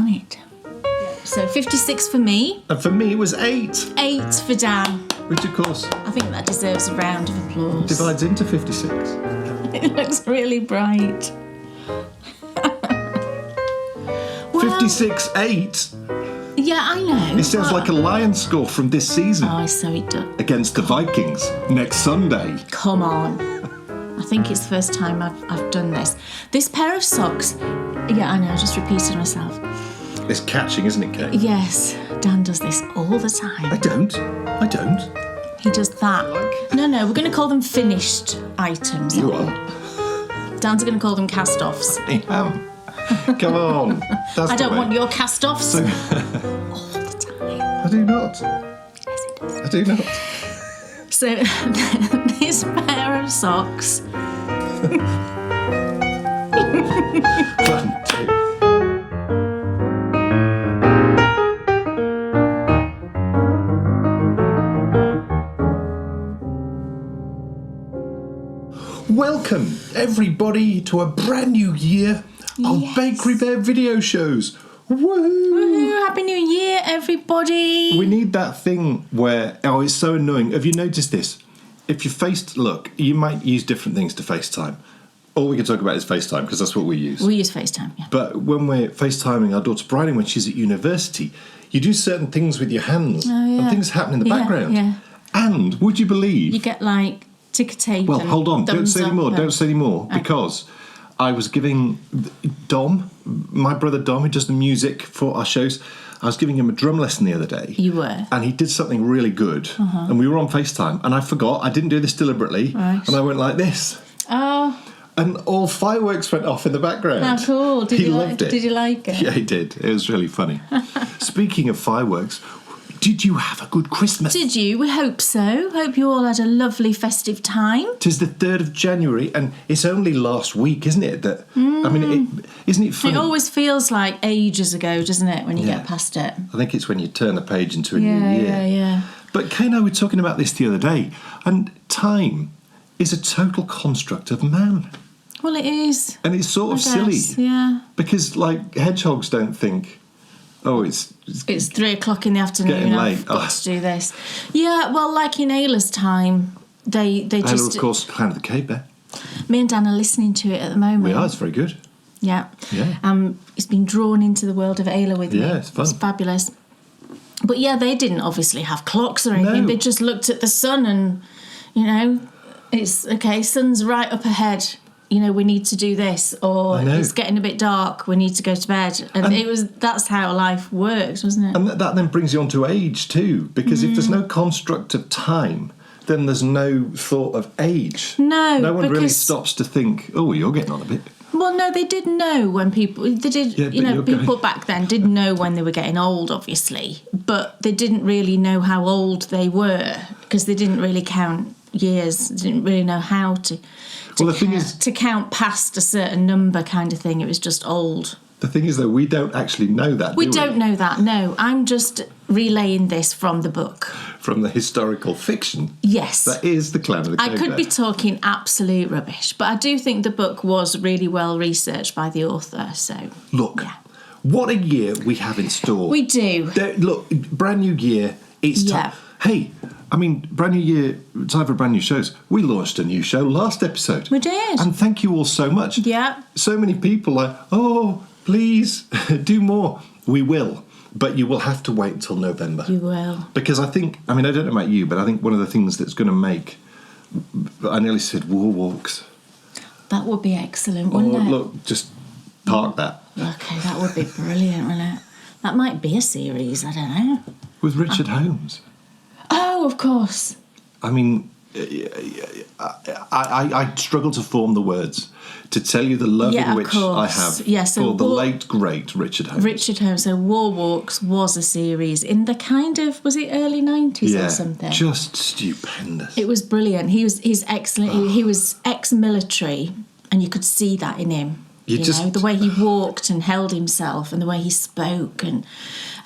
it. So 56 for me. And for me, it was 8. 8 for Dan. Which, of course, I think that deserves a round of applause. divides into 56. It looks really bright. 56-8. Yeah, I know. It sounds like a Lions score from this season. Oh, so it does. Against the Vikings next Sunday. Come on. I think it's the first time I've done this. This pair of socks, yeah, I know, I just repeated myself. It's catching, isn't it, Kate? Yes, Dan does this all the time. I don't. He does that. No, we're going to call them finished items. You are. Dan's going to call them cast-offs. I am. Come on. That's I don't the way. want your cast-offs. So, all the time. I do not. Yes, it does. I do not. So, this pair of socks... 1, 2. Welcome, everybody, to a brand new year of Bakery Bear video shows. Woohoo! Woohoo! Happy New Year, everybody! We need that thing where, it's so annoying. Have you noticed this? If you look, you might use different things to FaceTime. All we can talk about is FaceTime, because that's what we use. We use FaceTime, yeah. But when we're FaceTiming our daughter Bryony when she's at university, you do certain things with your hands, and things happen in the background. Yeah. And, would you believe... You get, like, ticker tape. Well, hold on, don't say any more, Okay. because I was giving Dom, my brother Dom, who does the music for our shows, I was giving him a drum lesson the other day. You were? And he did something really good, and we were on FaceTime, and I forgot, I didn't do this deliberately, and I went like this. Oh. And all fireworks went off in the background. How cool. He loved it. Did you like it? Yeah, he did. It was really funny. Speaking of fireworks, did you have a good Christmas? Did you? We hope so. Hope you all had a lovely festive time. 'Tis the 3rd of January, and it's only last week, isn't it? That I mean, isn't it funny? It always feels like ages ago, doesn't it, when you get past it? I think it's when you turn a page into a new year. Yeah. But Kay and I were talking about this the other day, and time is a total construct of man. Well, it is. And it's sort of silly. Yeah. Because, like, hedgehogs don't think, it's 3 o'clock in the afternoon. Getting late. I've got to do this. Yeah, well, like in Ayla's time, they Ayla, just... of course, Clan of the Cave Bear. Me and Dan are listening to it at the moment. We are, it's very good. Yeah. Yeah. He's been drawn into the world of Ayla with me. Yeah, it's fun. It's fabulous. But yeah, they didn't obviously have clocks or anything. No. They just looked at the sun and, it's, okay, sun's right up ahead. We need to do this, or it's getting a bit dark, we need to go to bed. And that's how life works, wasn't it? And that then brings you on to age too, because if there's no construct of time, then there's no thought of age. No one really stops to think, you're getting on a bit. Well, no, they did know when people... They did, people back then did know when they were getting old, obviously, but they didn't really know how old they were, because they didn't really count years, they didn't really know how to count past a certain number kind of thing. It was just old. The thing is, though, we don't actually know that, We don't know that, no. I'm just relaying this from the book. From the historical fiction. Yes. That is the Clan of the Cave I could be talking absolute rubbish, but I do think the book was really well researched by the author, so... Look, what a year we have in store. We do. Look, brand new year, it's time. Hey, I mean, brand new year, time for brand new shows. We launched a new show last episode. We did. And thank you all so much. Yeah. So many people like, please, do more. We will. But you will have to wait until November. You will. Because I don't know about you, but I think one of the things that's going to make, I nearly said war walks. That would be excellent, wouldn't it? Look, just park that. Okay, that would be brilliant, wouldn't it? That might be a series, I don't know. With Richard Holmes. Oh, of course. I mean, I struggle to form the words to tell you the love in which I have for the late, great Richard Holmes. Richard Holmes, so War Walks was a series in the kind of, was it early 90s or something? Just stupendous. It was brilliant. He's excellent. He was ex-military, and you could see that in him. You know, the way he walked and held himself and the way he spoke.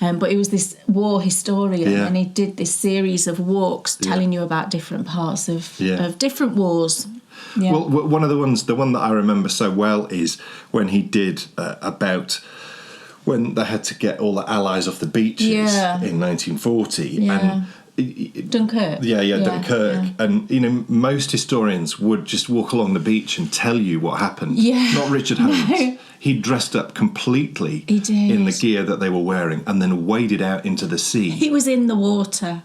But he was this war historian, and he did this series of walks telling you about different parts of different wars. Yeah. Well, the one that I remember so well is when he did about when they had to get all the Allies off the beaches in 1940. Yeah. And Dunkirk. Dunkirk. Yeah. And, most historians would just walk along the beach and tell you what happened. Yeah. Not Richard Holmes. No. He dressed up completely in the gear that they were wearing and then waded out into the sea. He was in the water.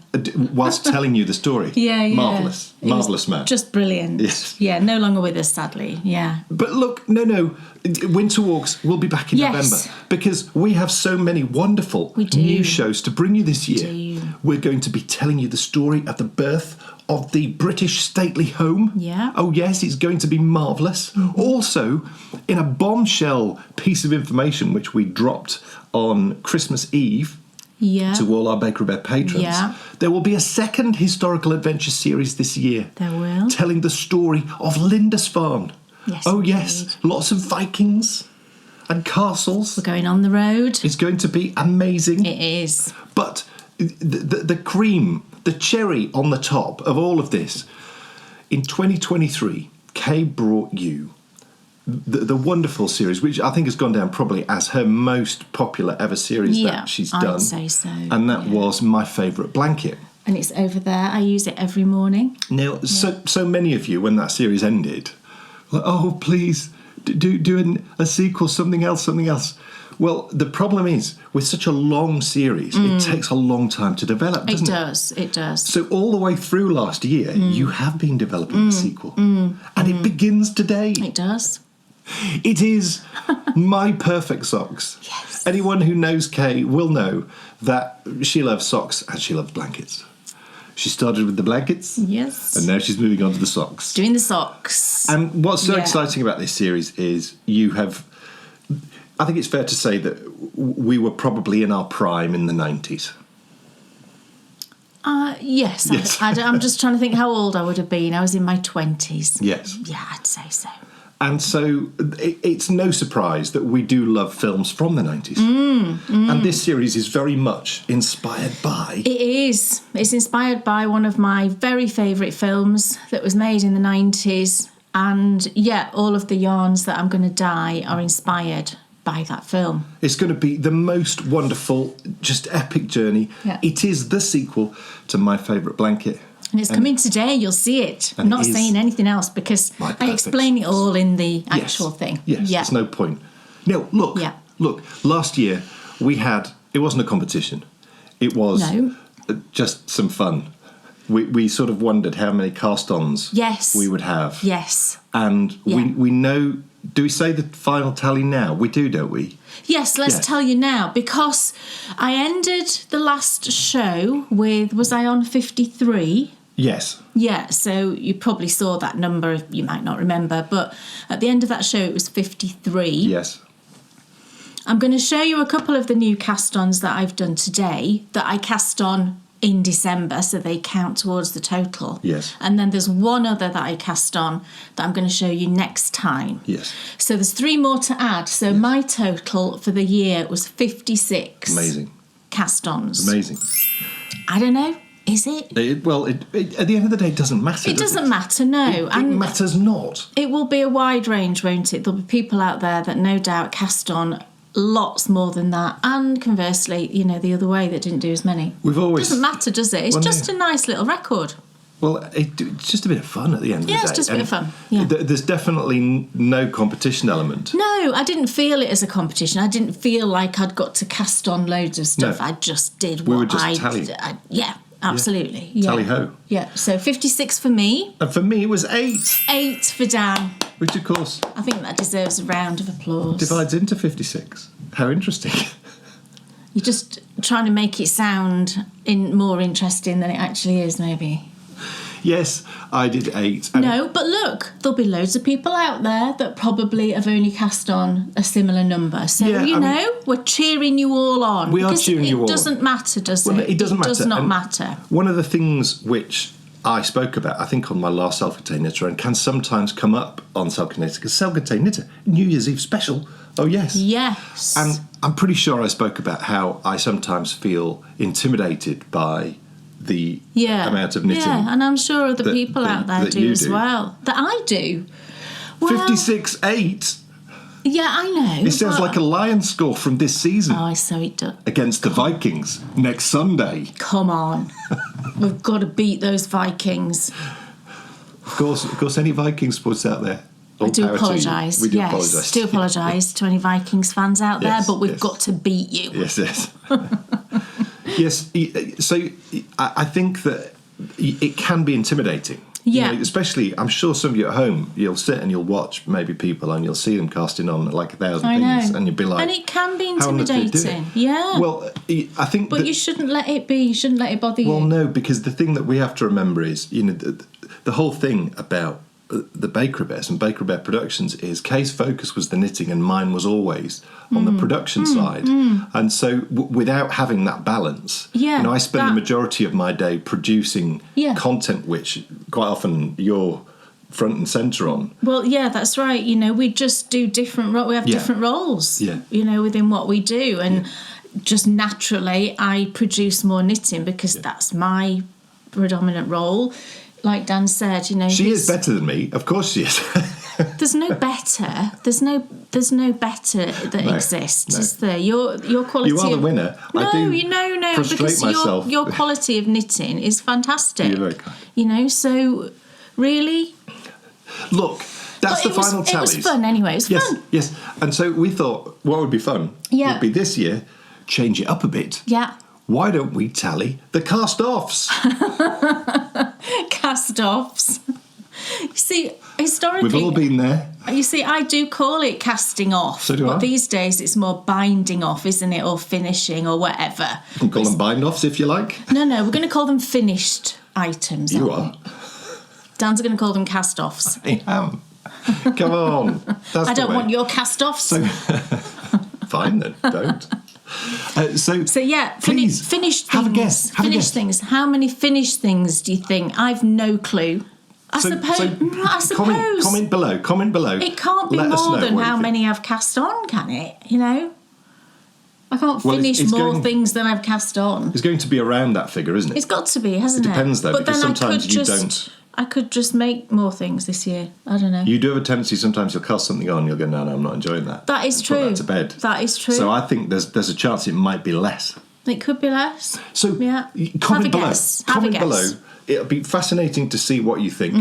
Whilst telling you the story. Yeah. Marvellous. Marvellous man. Just brilliant. Yes. Yeah, no longer with us, sadly. Yeah. But look, no. Winter Walks will be back in November because we have so many wonderful new shows to bring you this year. We're going to be telling you the story of the birth of the British stately home. Yeah. Oh, yes, it's going to be marvellous. Mm-hmm. Also, in a bombshell piece of information which we dropped on Christmas Eve to all our Bakery Bear patrons, there will be a second historical adventure series this year. There will. Telling the story of Lindisfarne. Yes, yes, lots of Vikings and castles. We're going on the road. It's going to be amazing. It is. But the cream, the cherry on the top of all of this, in 2023, Kay brought you the wonderful series, which I think has gone down probably as her most popular ever series that she's done. I'd say so. And that was My Favourite Blanket. And it's over there. I use it every morning. Now, so many of you, when that series ended, like, oh, please, do a sequel, something else. Well, the problem is, with such a long series, it takes a long time to develop, doesn't it? It does. So all the way through last year, you have been developing the sequel. And it begins today. It does. It is My Perfect Socks. Yes. Anyone who knows Kay will know that she loves socks and she loves blankets. She started with the blankets. Yes. And now she's moving on to the socks. Doing the socks. And what's so exciting about this series is you have... I think it's fair to say that we were probably in our prime in the 90s. Yes. I'm just trying to think how old I would have been. I was in my 20s. Yes. Yeah, I'd say so. And so it's no surprise that we do love films from the 90s. And this series is very much inspired by... It is. It's inspired by one of my very favourite films that was made in the 90s. And, all of the yarns that I'm going to dye are inspired by that film. It's going to be the most wonderful, just epic journey. Yeah. It is the sequel to My Favourite Blanket. And it's coming today, you'll see it. I'm not saying anything else because I explain it all in the actual thing. Yes, there's no point. Now, look, last year we had, it wasn't a competition. It was just some fun. We sort of wondered how many cast-ons we would have. Yes. And we know, do we say the final tally now? We do, don't we? Yes, let's tell you now, because I ended the last show with, was I on 53? Yes. Yeah, so you probably saw that number, you might not remember, but at the end of that show it was 53. Yes. I'm going to show you a couple of the new cast-ons that I've done today that I cast on in December, so they count towards the total. Yes. And then there's one other that I cast on that I'm going to show you next time. Yes. So there's 3 more to add. So my total for the year was 56. Amazing. Cast-ons. Amazing. I don't know. Is it? At the end of the day, it doesn't matter. It doesn't matter, no. It matters not. It will be a wide range, won't it? There'll be people out there that no doubt cast on lots more than that, and conversely, the other way that didn't do as many. We've always... It doesn't matter, does it? It's just a nice little record. Well, it's just a bit of fun at the end of the day. Yeah, it's just a bit of fun. Yeah. There's definitely no competition element. No, I didn't feel it as a competition. I didn't feel like I'd got to cast on loads of stuff. No. I just did we what were just I... tallying. Yeah, absolutely. Yeah. Tally-ho. Yeah, so 56 for me. And for me, it was 8. 8 for Dan. Which, of course... I think that deserves a round of applause. Divides into 56. How interesting. You're just trying to make it sound more interesting than it actually is, maybe. Yes, I did 8. No, but look, there'll be loads of people out there that probably have only cast on a similar number. So, we're cheering you all on. We are cheering you all on. It doesn't matter, does it? Well, it doesn't matter. It does not matter. One of the things which I spoke about, I think, on my last Self-Contained Knitter, and can sometimes come up on Self-Contained Knitter, because Self-Contained Knitter, New Year's Eve special. Oh, yes. Yes. And I'm pretty sure I spoke about how I sometimes feel intimidated by the amount of knitting. Yeah, and I'm sure other people out there do as well. That I do. Well, 56.8. Yeah, I know. It sounds like a Lions score from this season. Oh, so it does. Against the Vikings next Sunday. Come on. We've got to beat those Vikings. Of course, any Viking supporters out there. I do apologise. We do yes, apologise. do apologise to any Vikings fans out there, Yes, but we've yes. got to beat you. Yes. Yes, so I think that it can be intimidating. Yeah. Especially, I'm sure some of you at home, you'll sit and you'll watch maybe people and you'll see them casting on like 1,000 I know. things and you'll be like... And it can be how on earth do they do intimidating. it? Yeah. Well, I think... But you shouldn't let it be. You shouldn't let it bother you. Well, no, because the thing that we have to remember is, the whole thing about the Baker Bears and Baker Bear Productions is Kay's focus was the knitting and mine was always on the production side. And so without having that balance, I spend the majority of my day producing content which quite often you're front and centre on. Well, yeah, that's right. We just do different we have different roles, within what we do. And just naturally I produce more knitting because that's my predominant role. Like Dan said, she is better than me. Of course she is. There's no better. There's no better that exists, is there? Your quality. You are the winner. No, I do frustrate because myself. your quality of knitting is fantastic. You're very kind. So really. Look, that's the final tallies. It was fun anyway. It was fun. Yes. And so we thought what would be fun would be this year, change it up a bit. Yeah. Why don't we tally the cast-offs? Cast-offs. You see, historically... We've all been there. You see, I do call it casting off. So do I. But these days it's more binding off, isn't it? Or finishing or whatever. You can call them bind-offs if you like. No, we're going to call them finished items. You are. Dan's going to call them cast-offs. I am. Come on. That's I don't want your cast-offs. So, fine then, don't. So yeah, please, finished things. Have a guess. Finished things. How many finished things do you think? I've no clue. I suppose. Comment below. It can't be more than how many I've cast on, can it? I can't finish more things than I've cast on. It's going to be around that figure, isn't it? It's got to be, hasn't it? It depends, though, because sometimes you don't... I could just make more things this year. I don't know. You do have a tendency, sometimes you'll cast something on, you'll go, no, I'm not enjoying that. That is true. Put that to bed. That is true. So I think there's a chance it might be less. It could be less. So comment below. Comment below. It'll be fascinating to see what you think.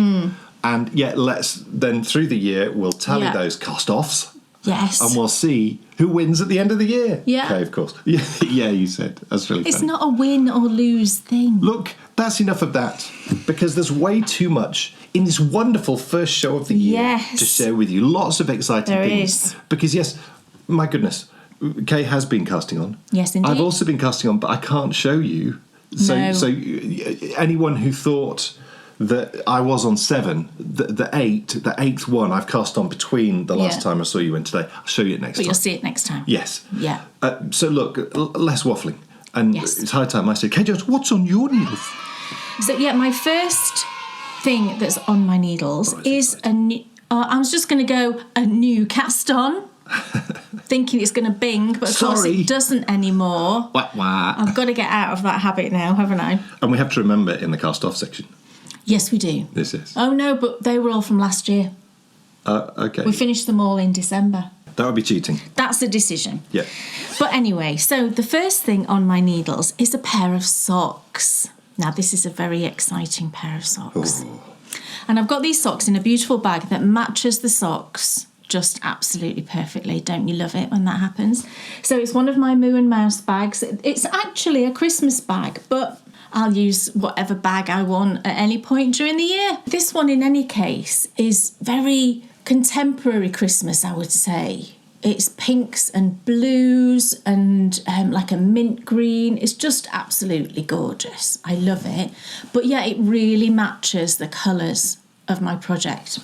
And let's then through the year we'll tally those cast-offs. Yes. And we'll see who wins at the end of the year. Yeah. Okay, of course. Yeah, you said. That's really funny. It's not a win or lose thing. Look, that's enough of that. Because there's way too much in this wonderful first show of the year to share with you. Lots of exciting things. There is. Because, yes, my goodness, Kay has been casting on. Yes, indeed. I've also been casting on, but I can't show you. So anyone who thought that I was on 7, the eighth one I've cast on between the last time I saw you and today. I'll show you it next time. But you'll see it next time. Yes. Yeah. So look, less waffling. And it's high time I said, Kay Jones, what's on your needles? So my first thing that's on my needles is a new... I was just going to go a new cast on, thinking it's going to bing, but of course it doesn't anymore. Wah, wah. I've got to get out of that habit now, haven't I? And we have to remember in the cast-off section. Yes, we do. This is. Oh, no, but they were all from last year. Okay. We finished them all in December. That would be cheating. That's a decision. Yeah. But anyway, so the first thing on my needles is a pair of socks. Now, this is a very exciting pair of socks. Ooh. And I've got these socks in a beautiful bag that matches the socks just absolutely perfectly. Don't you love it when that happens? So it's one of my Moo and Mouse bags. It's actually a Christmas bag, but I'll use whatever bag I want at any point during the year. This one, in any case, is very contemporary Christmas, I would say. It's pinks and blues and like a mint green. It's just absolutely gorgeous. I love it. But it really matches the colours of my project.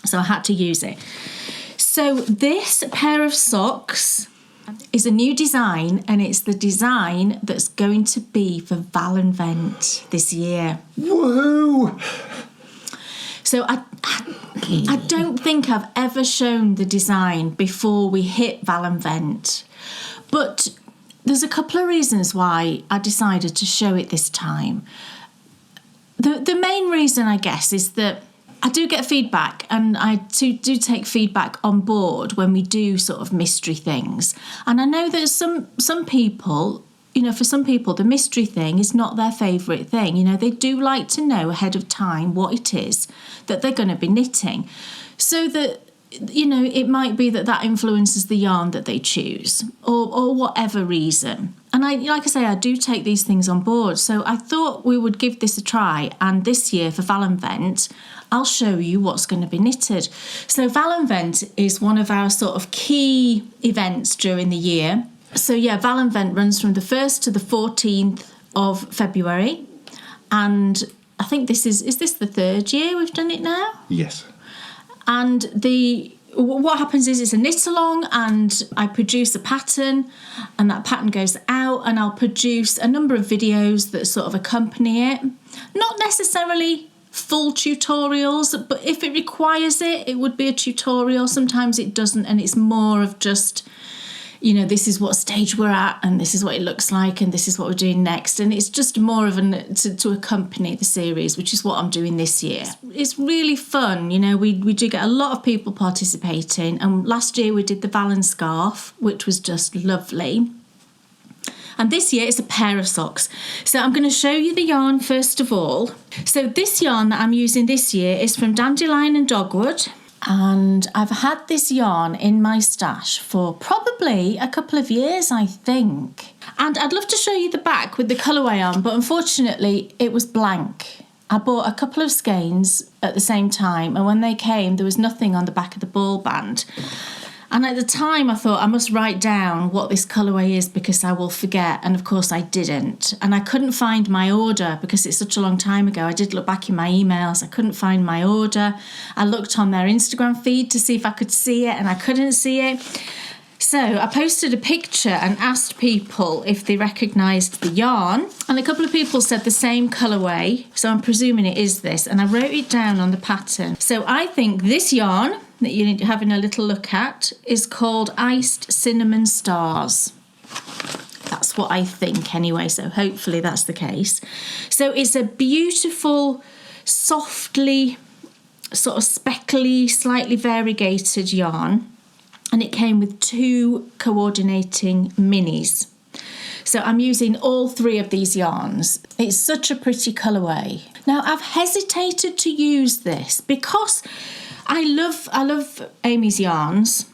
So I had to use it. So this pair of socks is a new design, and it's the design that's going to be for Valenvent this year. Whoa! So I don't think I've ever shown the design before we hit Valenvent, but there's a couple of reasons why I decided to show it this time. The main reason, I guess, is that I do get feedback, and I do take feedback on board when we do sort of mystery things. And I know that some people, you know, for some people, the mystery thing is not their favourite thing. You know, they do like to know ahead of time what it is that they're going to be knitting. So that, you know, it might be that influences the yarn that they choose, or whatever reason. And like I say, I do take these things on board. So I thought we would give this a try. And this year for Valenvent, I'll show you what's going to be knitted. So Valenvent is one of our sort of key events during the year. So yeah, Valenvent runs from the 1st to the 14th of February. And I think is this the 3rd year we've done it now? Yes. And what happens is it's a knit along, and I produce a pattern, and that pattern goes out, and I'll produce a number of videos that sort of accompany it. Not necessarily full tutorials, but if it requires it, it would be a tutorial. Sometimes it doesn't, and it's more of just, you know, this is what stage we're at, and this is what it looks like, and this is what we're doing next. And it's just more of to accompany the series, which is what I'm doing this year. It's really fun. You know, we do get a lot of people participating. And last year we did the Valen scarf, which was just lovely. And this year it's a pair of socks. So I'm going to show you the yarn first of all. So this yarn that I'm using this year is from Dandelion and Dogwood. And I've had this yarn in my stash for probably a couple of years, I think. And I'd love to show you the back with the colourway on, but unfortunately it was blank. I bought a couple of skeins at the same time, and when they came, there was nothing on the back of the ball band. And at the time I thought I must write down what this colourway is because I will forget, and of course I didn't. And I couldn't find my order because it's such a long time ago. I did look back in my emails, I couldn't find my order. I looked on their Instagram feed to see if I could see it, and I couldn't see it. So I posted a picture and asked people if they recognised the yarn, and a couple of people said the same colourway, so I'm presuming it is this, and I wrote it down on the pattern. So I think this yarn that you're having a little look at is called Iced Cinnamon Stars. That's what I think anyway, so hopefully that's the case. So it's a beautiful, softly, sort of speckly, slightly variegated yarn, and it came with 2 coordinating minis. So I'm using all 3 of these yarns. It's such a pretty colourway. Now I've hesitated to use this because I love Amy's yarns,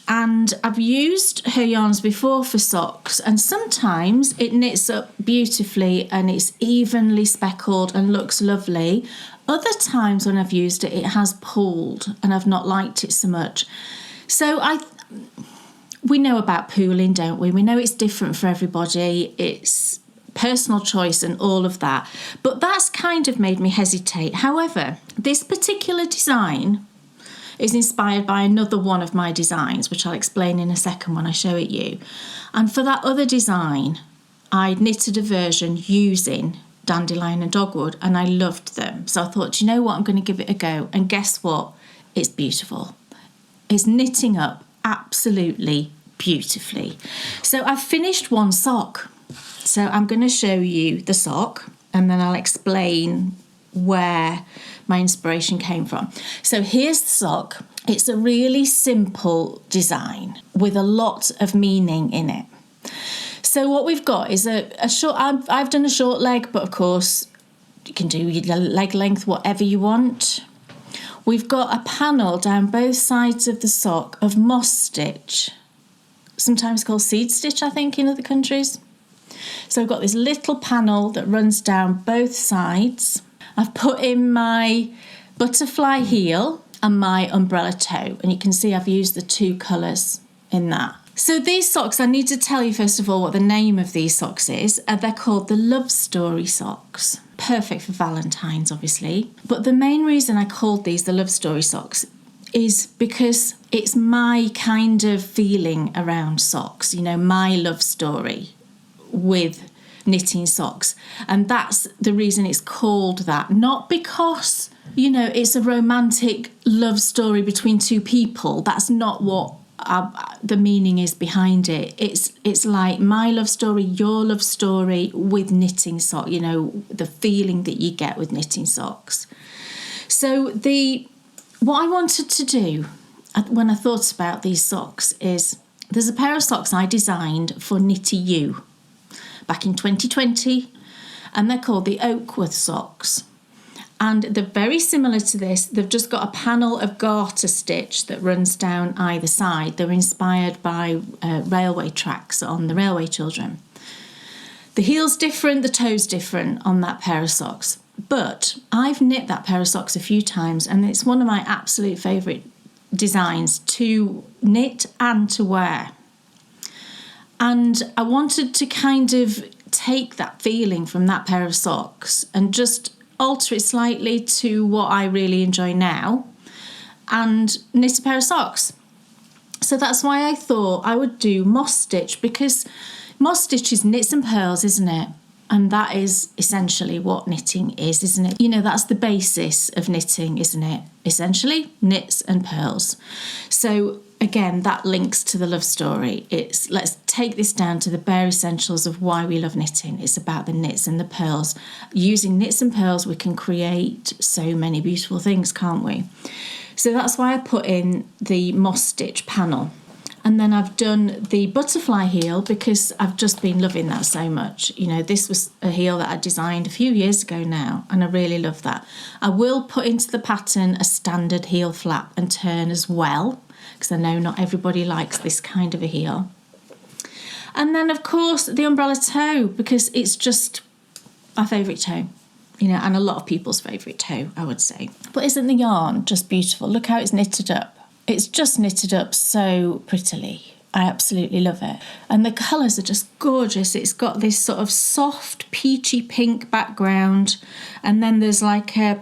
and I've used her yarns before for socks, and sometimes it knits up beautifully and it's evenly speckled and looks lovely. Other times when I've used it, it has pulled and I've not liked it so much. So we know about pooling, don't we? We know it's different for everybody. It's personal choice and all of that. But that's kind of made me hesitate. However, this particular design is inspired by another one of my designs, which I'll explain in a second when I show it you. And for that other design, I knitted a version using Dandelion and Dogwood, and I loved them. So I thought, you know what, I'm going to give it a go. And guess what? It's beautiful. It's knitting up absolutely beautifully. So I've finished one sock. So I'm going to show you the sock, and then I'll explain where my inspiration came from. So here's the sock. It's a really simple design with a lot of meaning in it. So what we've got is a short, I've done a short leg, but of course you can do your leg length, whatever you want. We've got a panel down both sides of the sock of moss stitch, sometimes called seed stitch, I think, in other countries. So I've got this little panel that runs down both sides. I've put in my butterfly heel and my umbrella toe, and you can see I've used the 2 colours in that. So these socks, I need to tell you first of all what the name of these socks is. They're called the Love Story socks. Perfect for Valentine's, obviously. But the main reason I called these the Love Story socks is because it's my kind of feeling around socks, you know, my love story with knitting socks. And that's the reason it's called that. Not because, you know, it's a romantic love story between 2 people. That's not what the meaning is behind it. It's like my love story, your love story with knitting socks, you know, the feeling that you get with knitting socks. So what I wanted to do when I thought about these socks is there's a pair of socks I designed for Knitty You back in 2020, and they're called the Oakworth socks. And they're very similar to this. They've just got a panel of garter stitch that runs down either side. They're inspired by railway tracks on the Railway Children. The heel's different, the toe's different on that pair of socks. But I've knit that pair of socks a few times, and it's one of my absolute favourite designs to knit and to wear. And I wanted to kind of take that feeling from that pair of socks and just alter it slightly to what I really enjoy now and knit a pair of socks. So that's why I thought I would do moss stitch, because moss stitch is knits and purls, isn't it? And that is essentially what knitting is, isn't it? You know, that's the basis of knitting, isn't it? Essentially, knits and purls. So again, that links to the love story. It's let's take this down to the bare essentials of why we love knitting. It's about the knits and the purls. Using knits and purls, we can create so many beautiful things, can't we? So that's why I put in the moss stitch panel. And then I've done the butterfly heel because I've just been loving that so much. You know, this was a heel that I designed a few years ago now, and I really love that. I will put into the pattern a standard heel flap and turn as well, because I know not everybody likes this kind of a heel. And then, of course, the umbrella toe, because it's just my favourite toe, you know, and a lot of people's favourite toe, I would say. But isn't the yarn just beautiful? Look how it's knitted up. It's just knitted up so prettily. I absolutely love it. And the colours are just gorgeous. It's got this sort of soft peachy pink background, and then there's like a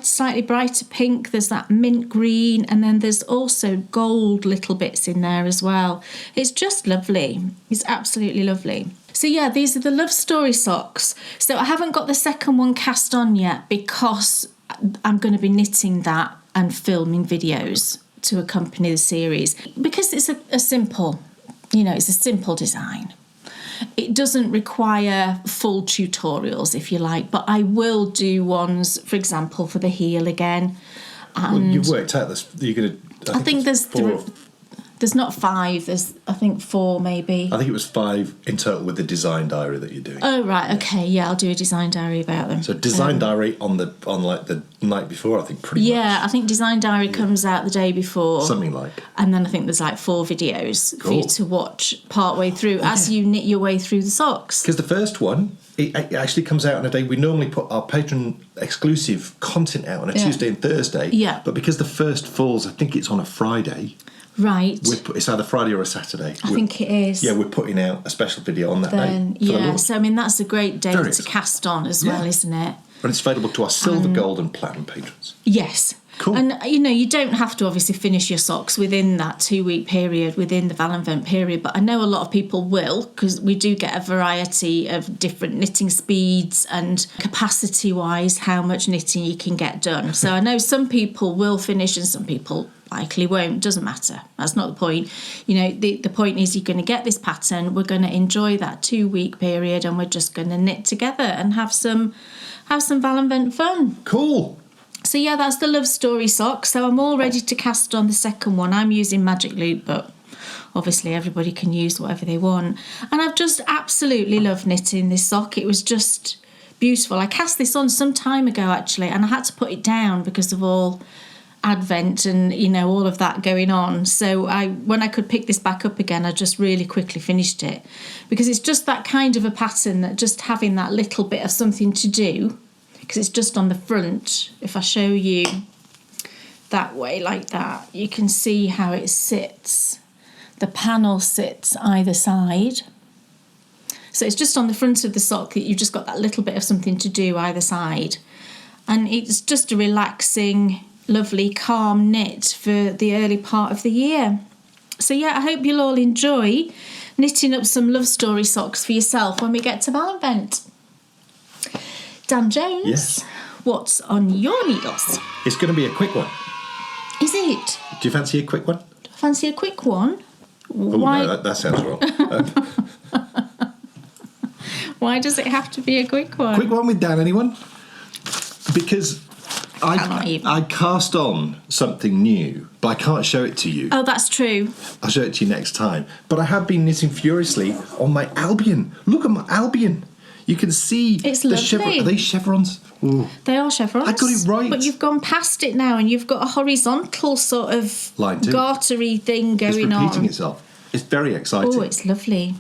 slightly brighter pink, there's that mint green, and then there's also gold little bits in there as well. It's just lovely. It's absolutely lovely. So yeah, these are the Love Story socks. So I haven't got the second one cast on yet because I'm going to be knitting that and filming videos to accompany the series, because it's a simple, you know, it's a simple design. It doesn't require full tutorials, if you like, but I will do ones, for example, for the heel again. And well, you've worked out this. You're going to. I think there's there's not 5. There's I think 4 maybe. I think it was 5 in total with the design diary that you're doing. Oh right, okay, yeah, I'll do a design diary about them. So design diary on like the night before, I think pretty much. Yeah, I think design diary comes out the day before. Something like. And then I think there's like 4 videos for you to watch part way through as you knit your way through the socks. Because the first one, it actually comes out on a day. We normally put our patron exclusive content out on a Tuesday and Thursday. Yeah. But because the first falls, I think it's on a Friday. Right. It's either Friday or a Saturday. I think it is. Yeah, we're putting out a special video on that day. Yeah, so I mean, that's a great day to cast on as well, isn't it? And it's available to our silver, gold and platinum patrons. Yes. Cool. And, you know, you don't have to obviously finish your socks within that 2-week period, within the Valenvent period, but I know a lot of people will, because we do get a variety of different knitting speeds and capacity-wise how much knitting you can get done. So I know some people will finish and some people likely won't. Doesn't matter. That's not the point. You know, the point is you're going to get this pattern, we're going to enjoy that 2-week period, and we're just going to knit together and have some Valenvent fun. Cool. So yeah, that's the Love Story sock. So I'm all ready to cast on the second one. I'm using Magic Loop, but obviously everybody can use whatever they want. And I've just absolutely loved knitting this sock. It was just beautiful. I cast this on some time ago actually, and I had to put it down because of all Advent and, you know, all of that going on. So when I could pick this back up again, I just really quickly finished it, because it's just that kind of a pattern that just having that little bit of something to do, because it's just on the front. If I show you that way like that, you can see how it sits. The panel sits either side. So it's just on the front of the sock that you've just got that little bit of something to do either side. And it's just a relaxing, lovely, calm knit for the early part of the year. So yeah, I hope you'll all enjoy knitting up some Love Story socks for yourself when we get to Valenvent. Dan Jones, yes. What's on your needles? It's going to be a quick one. Is it? Do you fancy a quick one? Do I fancy a quick one? Oh, Why? no, that sounds wrong. Why does it have to be a quick one? Quick one with Dan, anyone? Because I cast on something new, but I can't show it to you. Oh, that's true. I'll show it to you next time. But I have been knitting furiously on my Albion. Look at my Albion. You can see it's lovely. Are they chevrons? Ooh. They are chevrons. I got it right. But you've gone past it now, and you've got a horizontal sort of gartery thing going on. It's repeating itself. It's very exciting. Oh, it's lovely.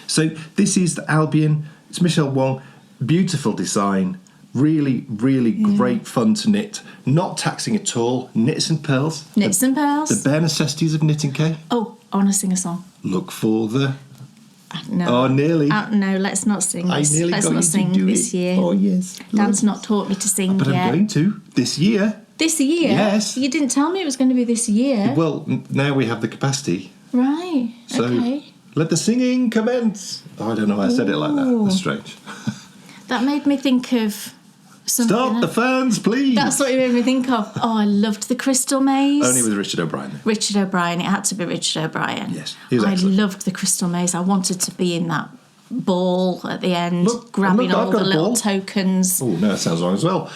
So this is the Albion. It's Michelle Wong. Beautiful design. Really, really great fun to knit. Not taxing at all. Knits and pearls. Knits and pearls. The bare necessities of knitting, Kay. Oh, I want to sing a song. Look for the... No. Oh, nearly. No, let's not sing this. Let's not sing this year. Oh, yes. Dan's not taught me to sing but yet. But I'm going to. This year. This year? Yes. You didn't tell me it was going to be this year. Well, now we have the capacity. Right. So okay. Let the singing commence. Oh, I don't know why I said it like that. That's strange. That made me think of something. Stop the fans, please. That's what it made me think of. Oh, I loved the Crystal Maze. Only with Richard O'Brien. Richard O'Brien. It had to be Richard O'Brien. Yes, he was excellent. I loved the Crystal Maze. I wanted to be in that ball at the end, grabbing all the little tokens. Oh, no, that sounds wrong as well.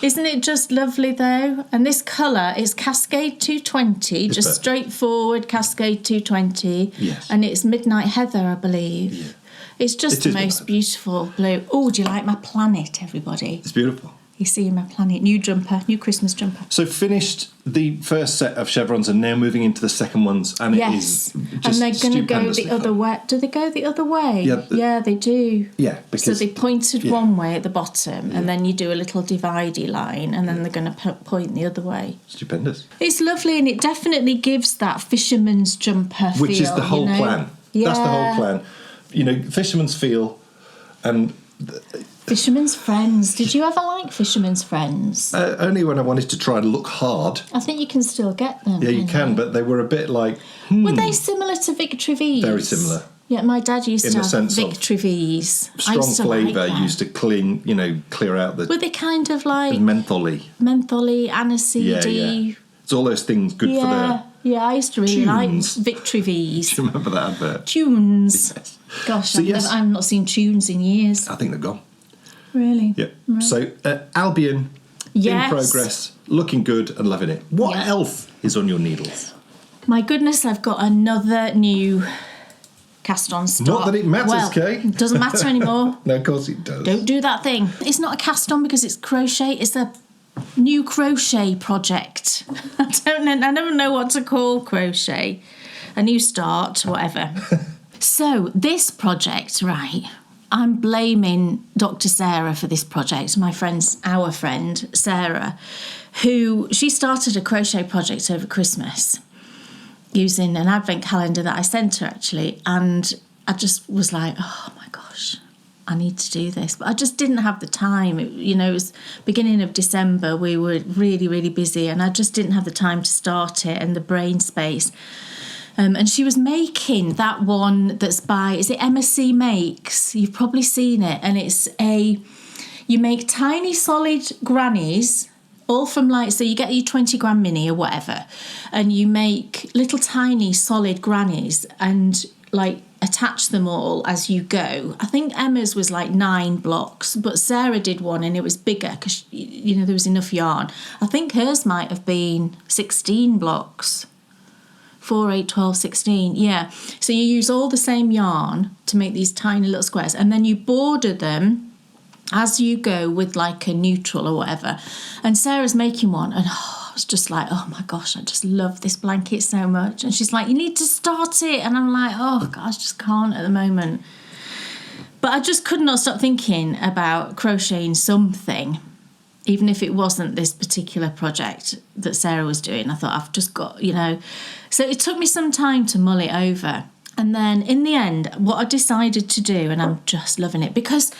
Isn't it just lovely, though? And this colour is Cascade 220, just straightforward Cascade 220. Yes. And it's Midnight Heather, I believe. Yeah. It's just the most beautiful blue. Oh, do you like my planet, everybody? It's beautiful. You see my planet. New jumper, new Christmas jumper. So finished the first set of chevrons and now moving into the second ones. And it is just and they're going to go the other way. Do they go the other way? Yeah, they do. Yeah. Because, so they pointed one way at the bottom and then you do a little dividey line and then they're going to point the other way. Stupendous. It's lovely and it definitely gives that fisherman's jumper feel. Which is the whole plan. Yeah. That's the whole plan. You know, fisherman's feel and... Fisherman's Friends. Did you ever like Fisherman's Friends? Only when I wanted to try and look hard. I think you can still get them. Yeah, you can, but they were a bit like... Were they similar to Victory V's? Very similar. Yeah, my dad used to have Victory V's. Strong flavour used to clear out the... Were they kind of like... Mentholy. Mentholy, aniseedy. Yeah. It's all those things good for the... Yeah, I used to really like Victory V's. Do you remember that advert? Tunes. Yes. Gosh, I've not seen Tunes in years. I think they're gone. Really? Yeah. Right. So, Albion, in progress, looking good and loving it. What else is on your needles? My goodness, I've got another new cast-on stock. Not that it matters, Kay. It doesn't matter anymore. No, of course it does. Don't do that thing. It's not a cast-on because it's crochet. It's a new crochet project. I never know what to call crochet. A new start, whatever. So, this project, right... I'm blaming Dr. Sarah for this project, our friend, Sarah, who she started a crochet project over Christmas using an advent calendar that I sent her, actually. And I just was like, oh, my gosh, I need to do this. But I just didn't have the time. It was beginning of December. We were really, really busy, and I just didn't have the time to start it and the brain space. And she was making that one that's by, is it Emma C Makes? You've probably seen it. And it's you make tiny solid grannies, all from so you get your 20 gram mini or whatever, and you make little tiny solid grannies and attach them all as you go. I think Emma's was 9 blocks, but Sarah did one and it was bigger because, there was enough yarn. I think hers might have been 16 blocks. 4, 8, 12, 16, yeah. So you use all the same yarn to make these tiny little squares and then you border them as you go with a neutral or whatever. And Sarah's making one and I was just like, oh my gosh, I just love this blanket so much. And she's like, you need to start it. And I'm like, oh gosh, I just can't at the moment. But I just could not stop thinking about crocheting something. Even if it wasn't this particular project that Sarah was doing, I thought I've just got, So it took me some time to mull it over. And then in the end, what I decided to do, and I'm just loving it, because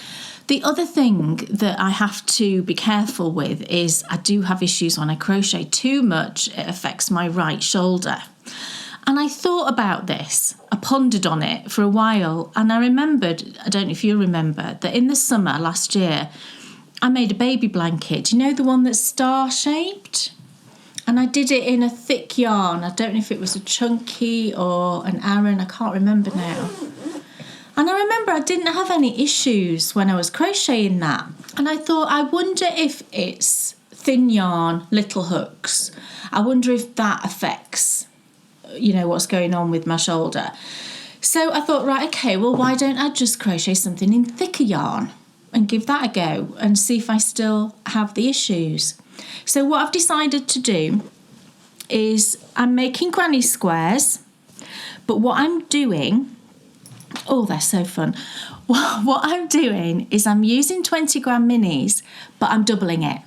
the other thing that I have to be careful with is I do have issues when I crochet too much. It affects my right shoulder. And I thought about this. I pondered on it for a while. And I remembered, I don't know if you remember, that in the summer last year, I made a baby blanket. You know the one that's star-shaped? And I did it in a thick yarn. I don't know if it was a chunky or an Aran. I can't remember now. And I remember I didn't have any issues when I was crocheting that. And I thought, I wonder if it's thin yarn, little hooks. I wonder if that affects, what's going on with my shoulder. So I thought, right, okay, well, why don't I just crochet something in thicker yarn and give that a go and see if I still have the issues. So what I've decided to do is I'm making granny squares, but what I'm doing, oh, they're so fun. What I'm doing is I'm using 20 gram minis, but I'm doubling it.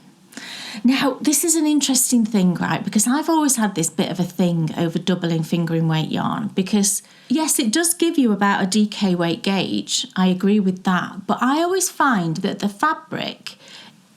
Now, this is an interesting thing, right? Because I've always had this bit of a thing over doubling fingering weight yarn because, yes, it does give you about a DK weight gauge. I agree with that. But I always find that the fabric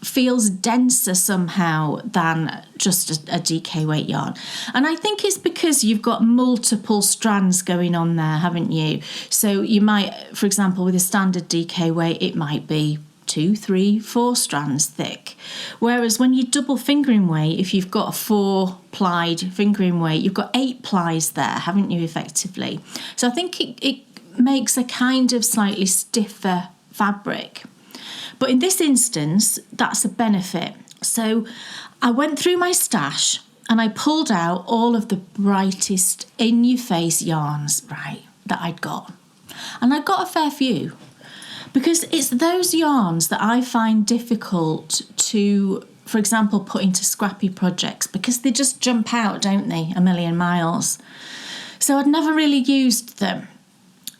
feels denser somehow than just a DK weight yarn. And I think it's because you've got multiple strands going on there, haven't you? So you might, for example, with a standard DK weight, it might be 2, 3, 4 strands thick. Whereas when you double fingering weight, if you've got a 4-plied fingering weight, you've got 8 plies there, haven't you, effectively? So I think it makes a kind of slightly stiffer fabric. But in this instance, that's a benefit. So I went through my stash and I pulled out all of the brightest in-your-face yarns, right, that I'd got. And I got a fair few. Because it's those yarns that I find difficult to, for example, put into Scrappy projects because they just jump out, don't they, a million miles. So I'd never really used them.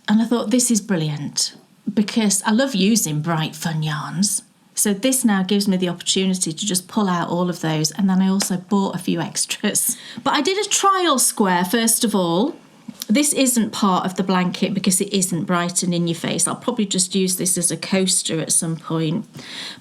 And I thought, this is brilliant because I love using bright, fun yarns. So this now gives me the opportunity to just pull out all of those. And then I also bought a few extras. But I did a trial square, first of all. This isn't part of the blanket because it isn't bright and in your face. I'll probably just use this as a coaster at some point.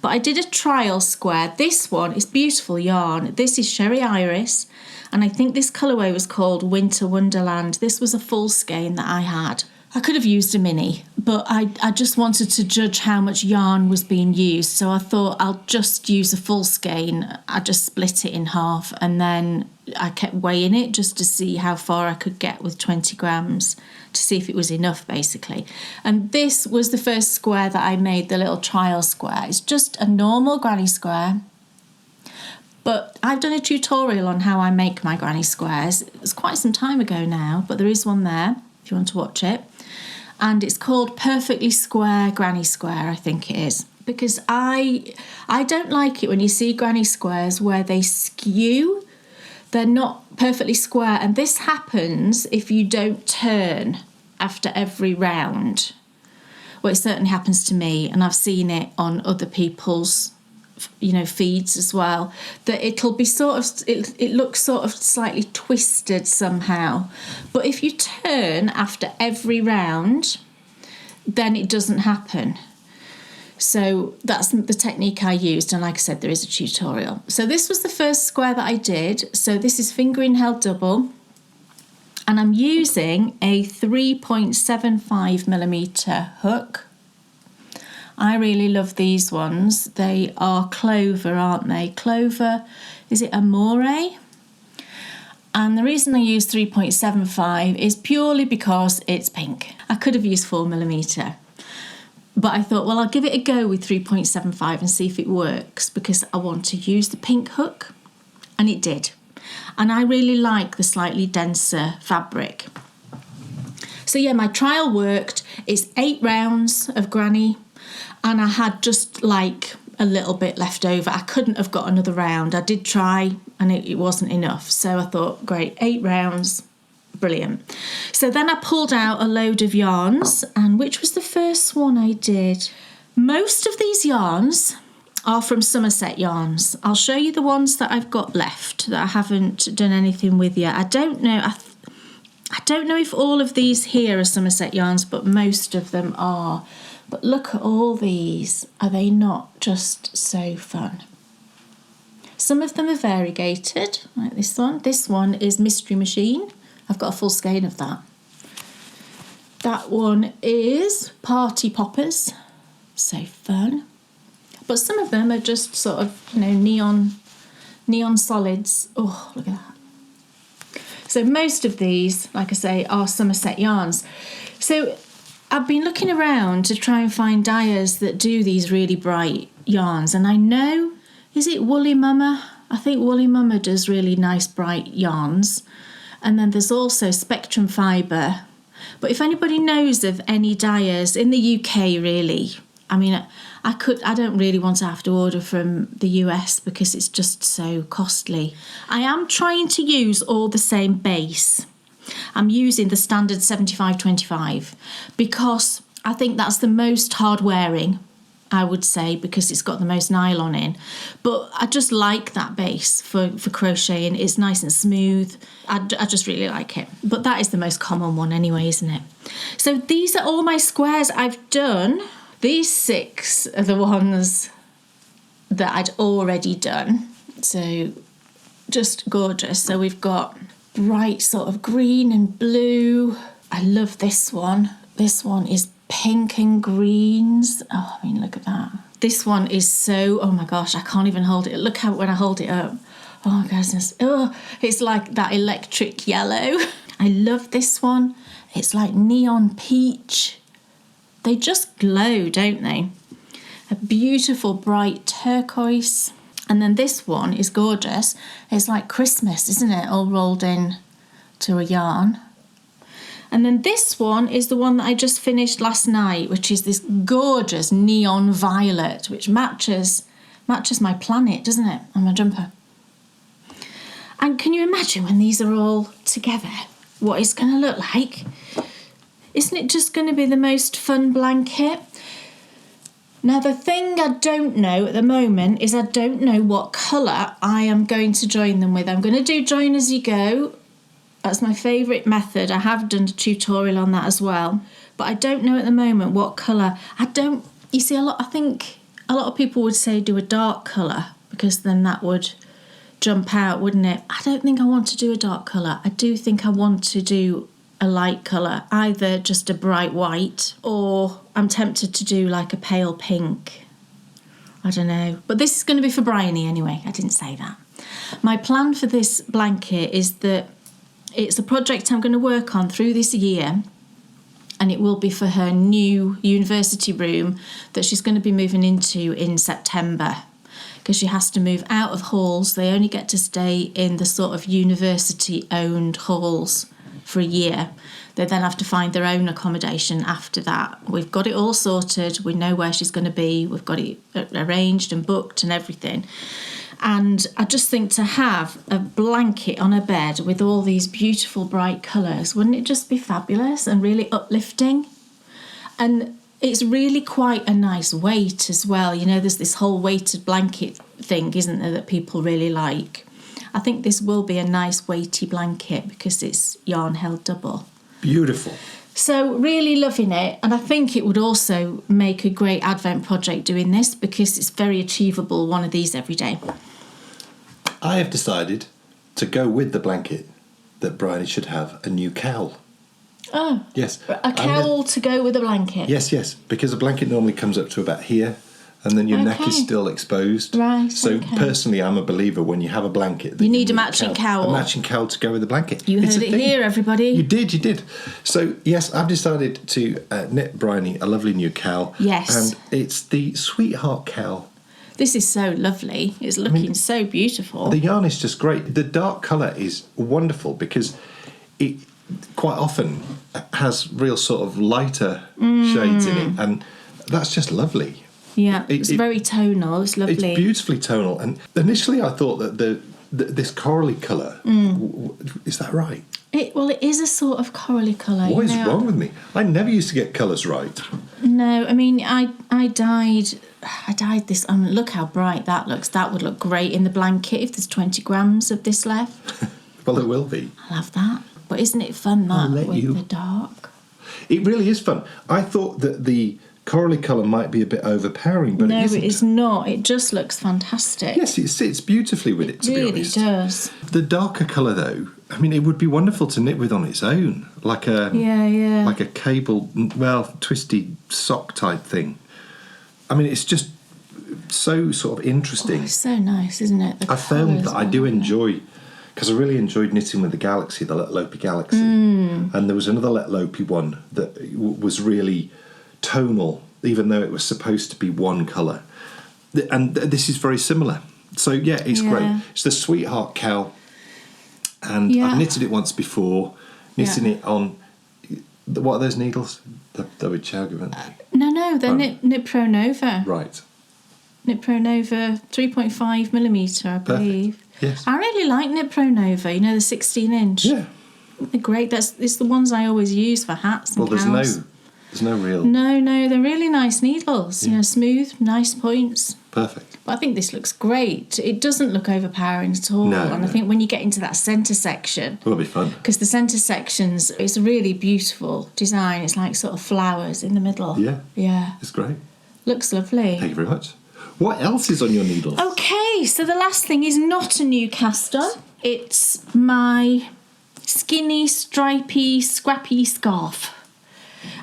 But I did a trial square. This one is beautiful yarn. This is Sherry Iris. And I think this colourway was called Winter Wonderland. This was a full skein that I had. I could have used a mini, but I just wanted to judge how much yarn was being used. So I thought I'll just use a full skein. I just split it in half and then I kept weighing it just to see how far I could get with 20 grams to see if it was enough, basically. And this was the first square that I made, the little trial square. It's just a normal granny square. But I've done a tutorial on how I make my granny squares. It's quite some time ago now, but there is one there if you want to watch it. And it's called Perfectly Square Granny Square, I think it is. Because I don't like it when you see granny squares where they skew. They're not perfectly square. And this happens if you don't turn after every round. Well, it certainly happens to me. And I've seen it on other people's feeds as well, that it'll be it looks sort of slightly twisted somehow. But if you turn after every round, then it doesn't happen. So that's the technique I used, and like I said, there is a tutorial. So this was the first square that I did. So this is fingering held double, and I'm using a 3.75mm hook. I really love these ones. They are clover, aren't they? Clover, is it Amore? And the reason I use 3.75 is purely because it's pink. I could have used 4mm. But I thought, well, I'll give it a go with 3.75 and see if it works because I want to use the pink hook. And it did. And I really like the slightly denser fabric. So yeah, my trial worked. It's 8 rounds of granny. And I had just like a little bit left over. I couldn't have got another round. I did try and it wasn't enough. So I thought, great, 8 rounds, brilliant. So then I pulled out a load of yarns. And which was the first one I did? Most of these yarns are from Somerset Yarns. I'll show you the ones that I've got left that I haven't done anything with yet. I don't know. I don't know if all of these here are Somerset Yarns, but most of them are. But look at all these. Are they not just so fun? Some of them are variegated, like this one. This one is Mystery Machine. I've got a full skein of that. That one is Party Poppers. So fun. But some of them are just sort of, neon solids. Oh, look at that. So most of these, like I say, are Somerset Yarns. So I've been looking around to try and find dyers that do these really bright yarns, and I know, is it Woolly Mama? I think Woolly Mama does really nice bright yarns. And then there's also Spectrum Fibre. But if anybody knows of any dyers in the UK, really, I mean, I don't really want to have to order from the US because it's just so costly. I am trying to use all the same base. I'm using the standard 75-25 because I think that's the most hard wearing, I would say, because it's got the most nylon in. But I just like that base for crocheting. It's nice and smooth. I just really like it. But that is the most common one anyway, isn't it? So these are all my squares I've done. These 6 are the ones that I'd already done. So just gorgeous. So we've got bright sort of green and blue. I love this one. This one is pink and greens. Oh, I mean, look at that. This one is so, oh my gosh, I can't even hold it. Look how when I hold it up. Oh my goodness. Oh, it's like that electric yellow. I love this one. It's like neon peach. They just glow, don't they? A beautiful bright turquoise. And then this one is gorgeous. It's like Christmas, isn't it? All rolled in to a yarn. And then this one is the one that I just finished last night, which is this gorgeous neon violet, which matches my planet, doesn't it, on my jumper. And can you imagine when these are all together, what it's going to look like? Isn't it just going to be the most fun blanket? Now, the thing I don't know at the moment is I don't know what colour I am going to join them with. I'm going to do join as you go. That's my favourite method. I have done a tutorial on that as well. But I don't know at the moment what colour. You see, I think a lot of people would say do a dark colour because then that would jump out, wouldn't it? I don't think I want to do a dark colour. I do think I want to do a light colour, either just a bright white or I'm tempted to do like a pale pink. I don't know. But this is going to be for Bryony anyway. I didn't say that. My plan for this blanket is that it's a project I'm going to work on through this year, and it will be for her new university room that she's going to be moving into in September, because she has to move out of halls. They only get to stay in the sort of university-owned halls for a year. They then have to find their own accommodation after that. We've got it all sorted. We know where she's going to be. We've got it arranged and booked and everything. And I just think to have a blanket on a bed with all these beautiful bright colours, wouldn't it just be fabulous and really uplifting? And it's really quite a nice weight as well. You know, there's this whole weighted blanket thing, isn't there, that people really like. I think this will be a nice weighty blanket because it's yarn held double. Beautiful. So really loving it, and I think it would also make a great Advent project doing this because it's very achievable, one of these every day. I have decided to go with the blanket that Bryony should have a new cowl. Oh. Yes. A cowl to go with a blanket? Yes, because a blanket normally comes up to about here and then your neck is still exposed. Right. So personally, I'm a believer when you have a blanket. You need a matching cowl. A matching cowl to go with the blanket. You heard it here, everybody. You did. So, yes, I've decided to knit Bryony a lovely new cowl. Yes. And it's the Sweetheart cowl. This is so lovely. It's looking so beautiful. The yarn is just great. The dark colour is wonderful because it quite often has real sort of lighter shades in it, and that's just lovely. Yeah, it's very tonal. It's lovely. It's beautifully tonal. And initially I thought that this corally colour, is that right? It is a sort of corally colour. What is wrong with me? I never used to get colours right. No, I mean, I dyed this. Look how bright that looks. That would look great in the blanket if there's 20 grams of this left. Well, there will be. I love that. But isn't it fun, that, with the dark? It really is fun. I thought that the corally colour might be a bit overpowering, but no, it isn't. No, it is not. It just looks fantastic. Yes, it sits beautifully with it, to be honest. It really does. The darker colour, though, I mean, it would be wonderful to knit with on its own, like a like a cable, twisty sock type thing. I mean, it's just so sort of interesting. Oh, it's so nice, isn't it? I found that I do enjoy because I really enjoyed knitting with the Galaxy, the Let Lopey Galaxy. And there was another Let Lopey one that was really tonal, even though it was supposed to be one colour. And this is very similar. So, yeah, it's great. It's the Sweetheart Cow. And I've knitted it once before, knitting it on... What are those needles? They're with Chowgy, aren't they? No, they're Knit Pro Nova. Right. Knit Pro Nova 3.5mm, I believe. Perfect. Yes. I really like Knit Pro Nova, you know, the 16-inch. Yeah. They're great. It's the ones I always use for hats and cows. There's no real... No, they're really nice needles. Yeah. You know, smooth, nice points. Perfect. But I think this looks great. It doesn't look overpowering at all. I think when you get into that centre section... It'll be fun. Because the centre sections, it's a really beautiful design. It's like sort of flowers in the middle. Yeah. Yeah. It's great. Looks lovely. Thank you very much. What else is on your needles? Okay, so the last thing is not a new cast on. It's my skinny, stripy, scrappy scarf.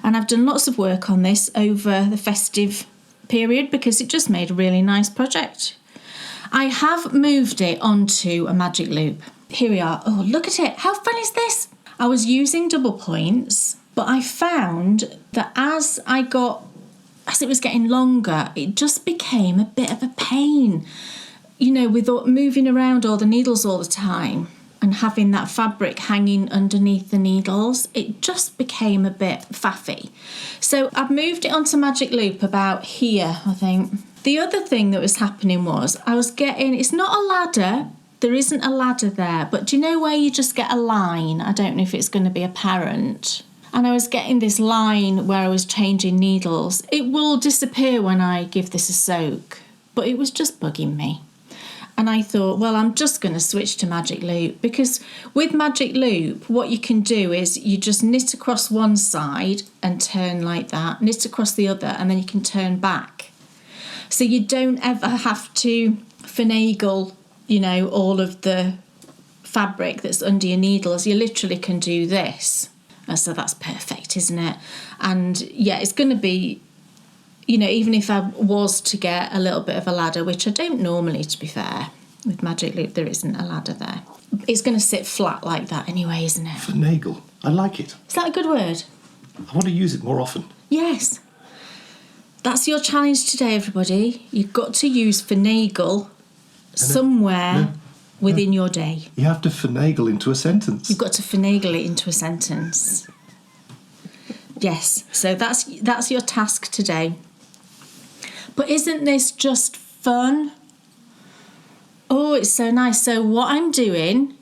And I've done lots of work on this over the festive period because it just made a really nice project. I have moved it onto a magic loop. Here we are. Oh, look at it. How fun is this? I was using double points, but I found that as it was getting longer, it just became a bit of a pain. You know, with moving around all the needles all the time and having that fabric hanging underneath the needles, it just became a bit faffy. So I've moved it onto Magic Loop about here, I think. The other thing that was happening was it's not a ladder, there isn't a ladder there, but do you know where you just get a line? I don't know if it's going to be apparent. And I was getting this line where I was changing needles. It will disappear when I give this a soak, but it was just bugging me. And I thought, well, I'm just going to switch to Magic Loop because with Magic Loop, what you can do is you just knit across one side and turn like that, knit across the other, and then you can turn back. So you don't ever have to finagle, you know, all of the fabric that's under your needles. You literally can do this. So that's perfect, isn't it? And yeah, it's going to be... You know, even if I was to get a little bit of a ladder, which I don't normally, to be fair, with Magic Loop, there isn't a ladder there. It's going to sit flat like that anyway, isn't it? Finagle. I like it. Is that a good word? I want to use it more often. Yes. That's your challenge today, everybody. You've got to use finagle somewhere within your day. You have to finagle into a sentence. You've got to finagle it into a sentence. Yes. So that's your task today. But isn't this just fun? Oh, it's so nice. So what I'm doing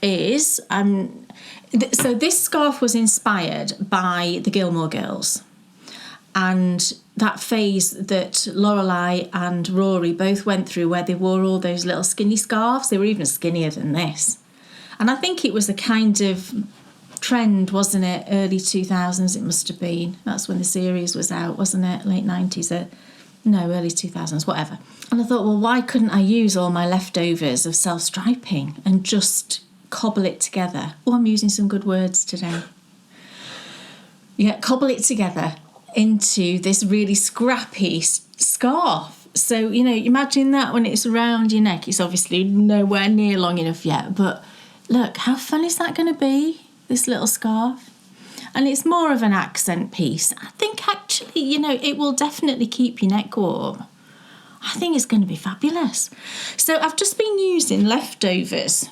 is... so this scarf was inspired by the Gilmore Girls. And that phase that Lorelai and Rory both went through where they wore all those little skinny scarves. They were even skinnier than this. And I think it was a kind of trend, wasn't it? Early 2000s it must have been. That's when the series was out, wasn't it? Late 90s. Early 2000s, whatever. And I thought, well, why couldn't I use all my leftovers of self-striping and just cobble it together? Oh, I'm using some good words today. Yeah, cobble it together into this really scrappy scarf. So, you know, imagine that when it's around your neck. It's obviously nowhere near long enough yet, but look, how fun is that going to be, this little scarf? And it's more of an accent piece. I think actually, you know, it will definitely keep your neck warm. I think it's going to be fabulous. So I've just been using leftovers.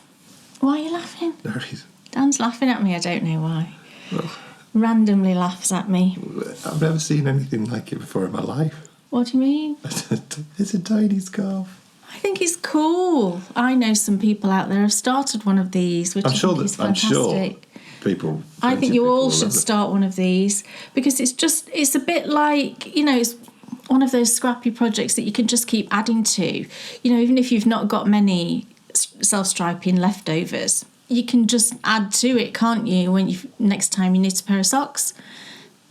Why are you laughing? There he is. Dan's laughing at me, I don't know why. Well, randomly laughs at me. I've never seen anything like it before in my life. What do you mean? It's a tiny scarf. I think it's cool. I know some people out there have started one of these, which is fantastic. I'm sure people... I think you all should start one of these because it's a bit like, you know, it's one of those scrappy projects that you can just keep adding to. You know, even if you've not got many self-striping leftovers, you can just add to it, can't you? When next time you knit a pair of socks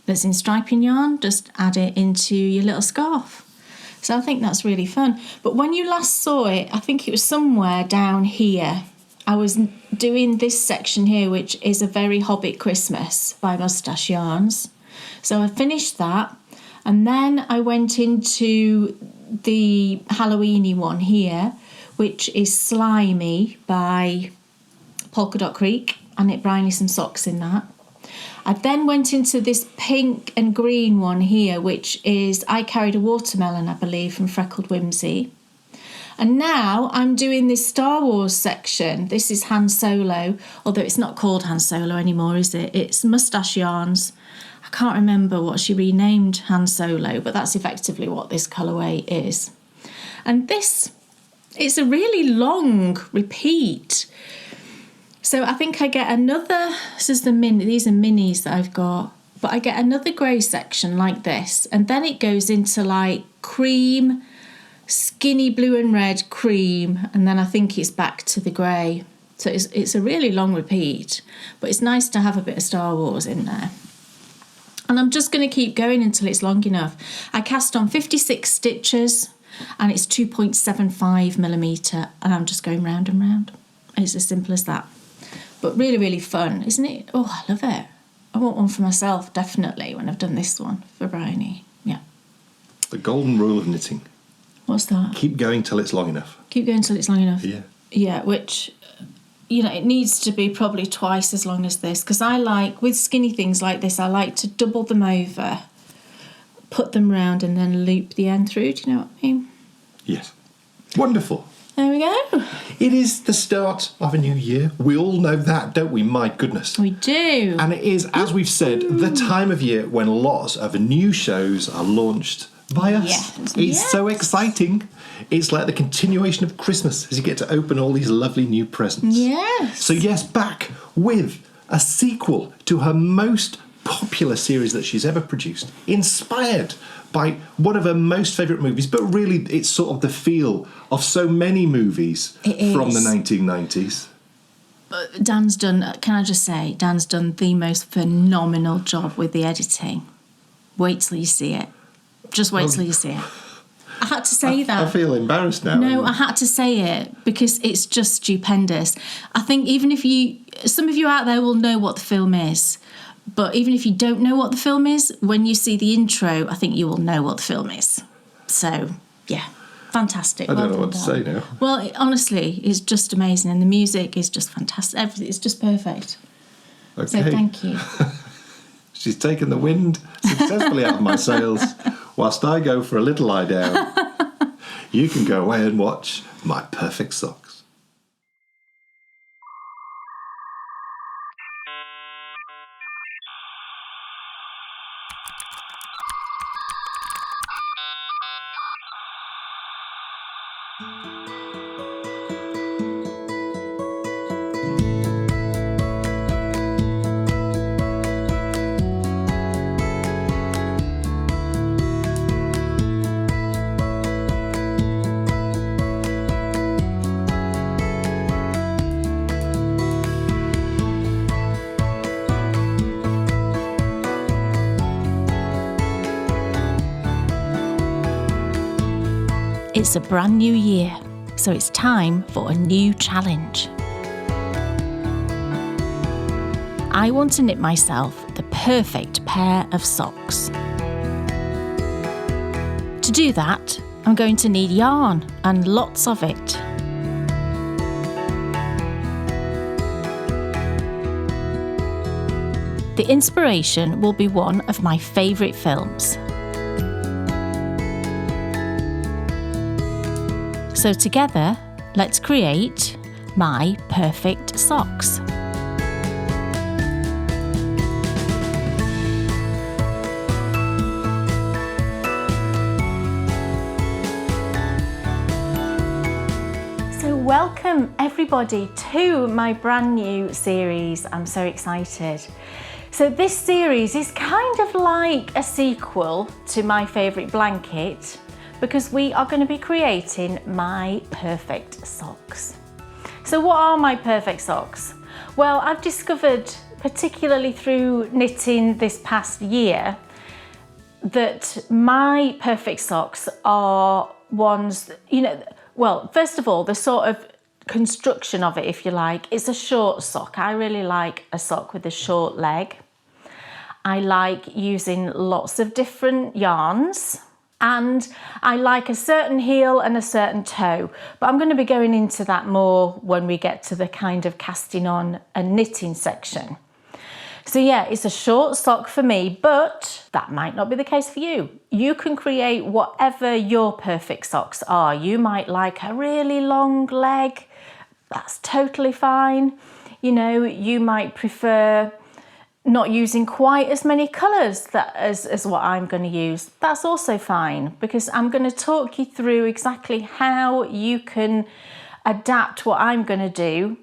that's in striping yarn, just add it into your little scarf. So I think that's really fun. But when you last saw it, I think it was somewhere down here. I was doing this section here, which is A Very Hobbit Christmas by Moustache Yarns. So I finished that, and then I went into the Halloweeny one here, which is Slimy by Polka Dot Creek. I knit Bryony some socks in that. I then went into this pink and green one here, which is I Carried a Watermelon, I believe, from Freckled Whimsy. And now I'm doing this Star Wars section. This is Han Solo, although it's not called Han Solo anymore, is it? It's Moustache Yarns. I can't remember what she renamed Han Solo, but that's effectively what this colourway is. And this, it's a really long repeat. So I think I get another, these are minis that I've got, but I get another grey section like this, and then it goes into like cream, skinny blue and red cream, and then I think it's back to the grey. So it's a really long repeat, but it's nice to have a bit of Star Wars in there. And I'm just going to keep going until it's long enough. I cast on 56 stitches, and it's 2.75mm, and I'm just going round and round. It's as simple as that. But really, really fun, isn't it? Oh, I love it. I want one for myself, definitely, when I've done this one for Bryony. Yeah. The golden rule of knitting. What's that? Keep going till it's long enough. Keep going till it's long enough? Yeah. Yeah, which, it needs to be probably twice as long as this, because I like, with skinny things like this, I like to double them over, put them round, and then loop the end through. Do you know what I mean? Yes. Wonderful. There we go. It is the start of a new year. We all know that, don't we? My goodness. We do. And it is, as we've said, the time of year when lots of new shows are launched by us. Yes. It's so exciting. It's like the continuation of Christmas as you get to open all these lovely new presents. Yes. So yes, back with a sequel to her most popular series that she's ever produced, inspired by one of her most favourite movies, but really it's sort of the feel of so many movies from the 1990s. Dan's done, can I just say, Dan's done the most phenomenal job with the editing. Wait till you see it. Just wait till you see it. I had to say that. I feel embarrassed now. No, I had to say it because it's just stupendous. I think even if some of you out there will know what the film is, but even if you don't know what the film is, when you see the intro, I think you will know what the film is. So, yeah, fantastic. I don't know what to say now. Well, honestly, it's just amazing. And the music is just fantastic. Everything is just perfect. Okay. So thank you. She's taken the wind successfully out of my sails whilst I go for a little lie down. You can go away and watch My Perfect Socks. It's a brand new year, so it's time for a new challenge. I want to knit myself the perfect pair of socks. To do that, I'm going to need yarn and lots of it. The inspiration will be one of my favourite films. So together, let's create my perfect socks. So welcome everybody to my brand new series. I'm so excited. So this series is kind of like a sequel to my favourite blanket, because we are going to be creating my perfect socks. So what are my perfect socks? Well, I've discovered, particularly through knitting this past year, that my perfect socks are ones, well, first of all, the sort of construction of it, if you like, it's a short sock. I really like a sock with a short leg. I like using lots of different yarns. And I like a certain heel and a certain toe, but I'm going to be going into that more when we get to the kind of casting on and knitting section. So yeah, it's a short sock for me, but that might not be the case for you. You can create whatever your perfect socks are. You might like a really long leg. That's totally fine. You know, you might prefer not using quite as many colours as what I'm going to use. That's also fine, because I'm going to talk you through exactly how you can adapt what I'm going to do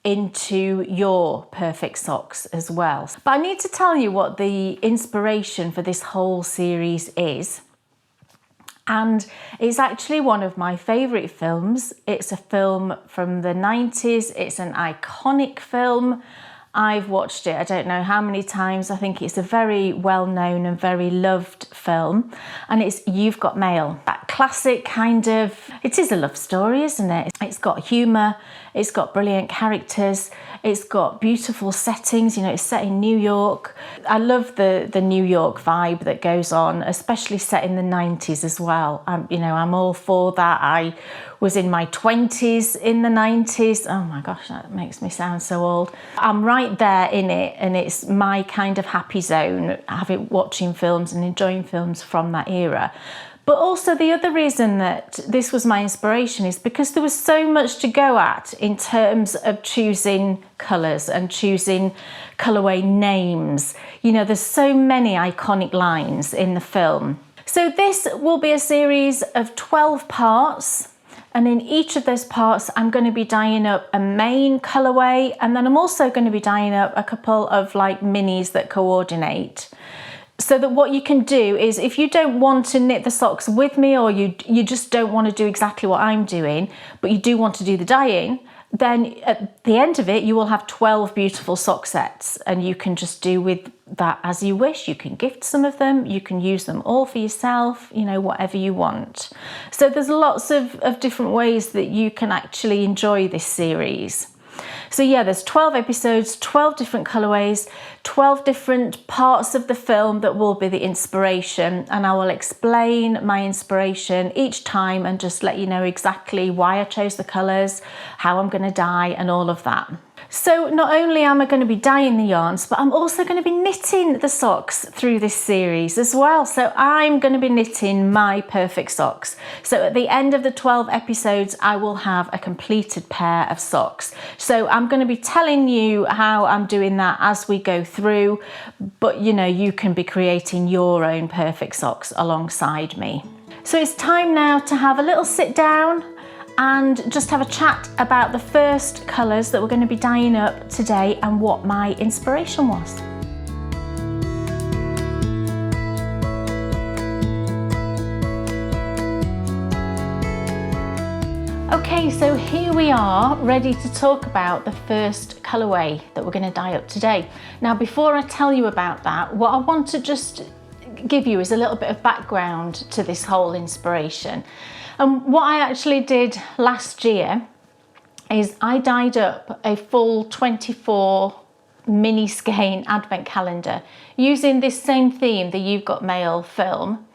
into your perfect socks as well. But I need to tell you what the inspiration for this whole series is. And it's actually one of my favourite films. It's a film from the 90s. It's an iconic film. I've watched it I don't know how many times. I think it's a very well-known and very loved film, and it's You've Got Mail. That classic kind of, it is a love story, isn't it? It's got humour, it's got brilliant characters, it's got beautiful settings, you know, it's set in New York. I love the New York vibe that goes on, especially set in the 90s as well. You know, I'm all for that. I was in my 20s in the 90s. Oh my gosh, that makes me sound so old. I'm right there in it, and it's my kind of happy zone, watching films and enjoying films from that era. But also the other reason that this was my inspiration is because there was so much to go at in terms of choosing colours and choosing colourway names. You know, there's so many iconic lines in the film. So this will be a series of 12 parts. And in each of those parts, I'm going to be dyeing up a main colourway, and then I'm also going to be dyeing up a couple of like minis that coordinate. So that what you can do is, if you don't want to knit the socks with me, or you just don't want to do exactly what I'm doing, but you do want to do the dyeing, then at the end of it, you will have 12 beautiful sock sets, and you can just do with that as you wish. You can gift some of them, you can use them all for yourself, you know, whatever you want. So there's lots of different ways that you can actually enjoy this series. So yeah, there's 12 episodes, 12 different colorways, 12 different parts of the film that will be the inspiration, and I will explain my inspiration each time and just let you know exactly why I chose the colors, how I'm going to dye, and all of that. So not only am I going to be dyeing the yarns, but I'm also going to be knitting the socks through this series as well. So I'm going to be knitting my perfect socks. So at the end of the 12 episodes, I will have a completed pair of socks. So I'm going to be telling you how I'm doing that as we go through, but you know, you can be creating your own perfect socks alongside me. So it's time now to have a little sit down and just have a chat about the first colours that we're going to be dyeing up today and what my inspiration was. Okay, so here we are ready to talk about the first colourway that we're going to dye up today. Now, before I tell you about that, what I want to just give you is a little bit of background to this whole inspiration. And what I actually did last year is I dyed up a full 24 mini skein advent calendar using this same theme, the You've Got Mail film,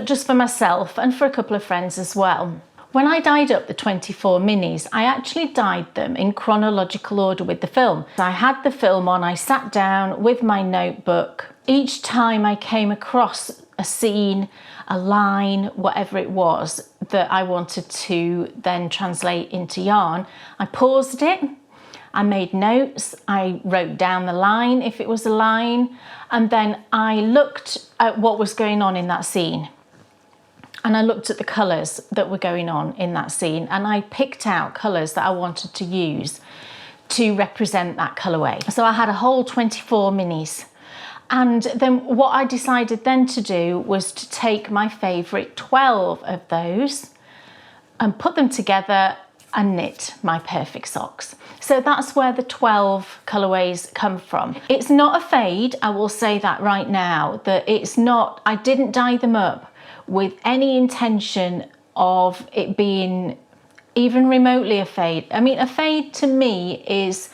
just for myself and for a couple of friends as well. When I dyed up the 24 minis, I actually dyed them in chronological order with the film. So I had the film on, I sat down with my notebook. Each time I came across a scene, a line, whatever it was that I wanted to then translate into yarn, I paused it, I made notes, I wrote down the line if it was a line, and then I looked at what was going on in that scene. And I looked at the colours that were going on in that scene, and I picked out colours that I wanted to use to represent that colourway. So I had a whole 24 minis. And then what I decided then to do was to take my favourite 12 of those and put them together and knit my perfect socks. So that's where the 12 colourways come from. It's not a fade, I will say that right now, that it's not, I didn't dye them up with any intention of it being even remotely a fade. I mean, a fade to me is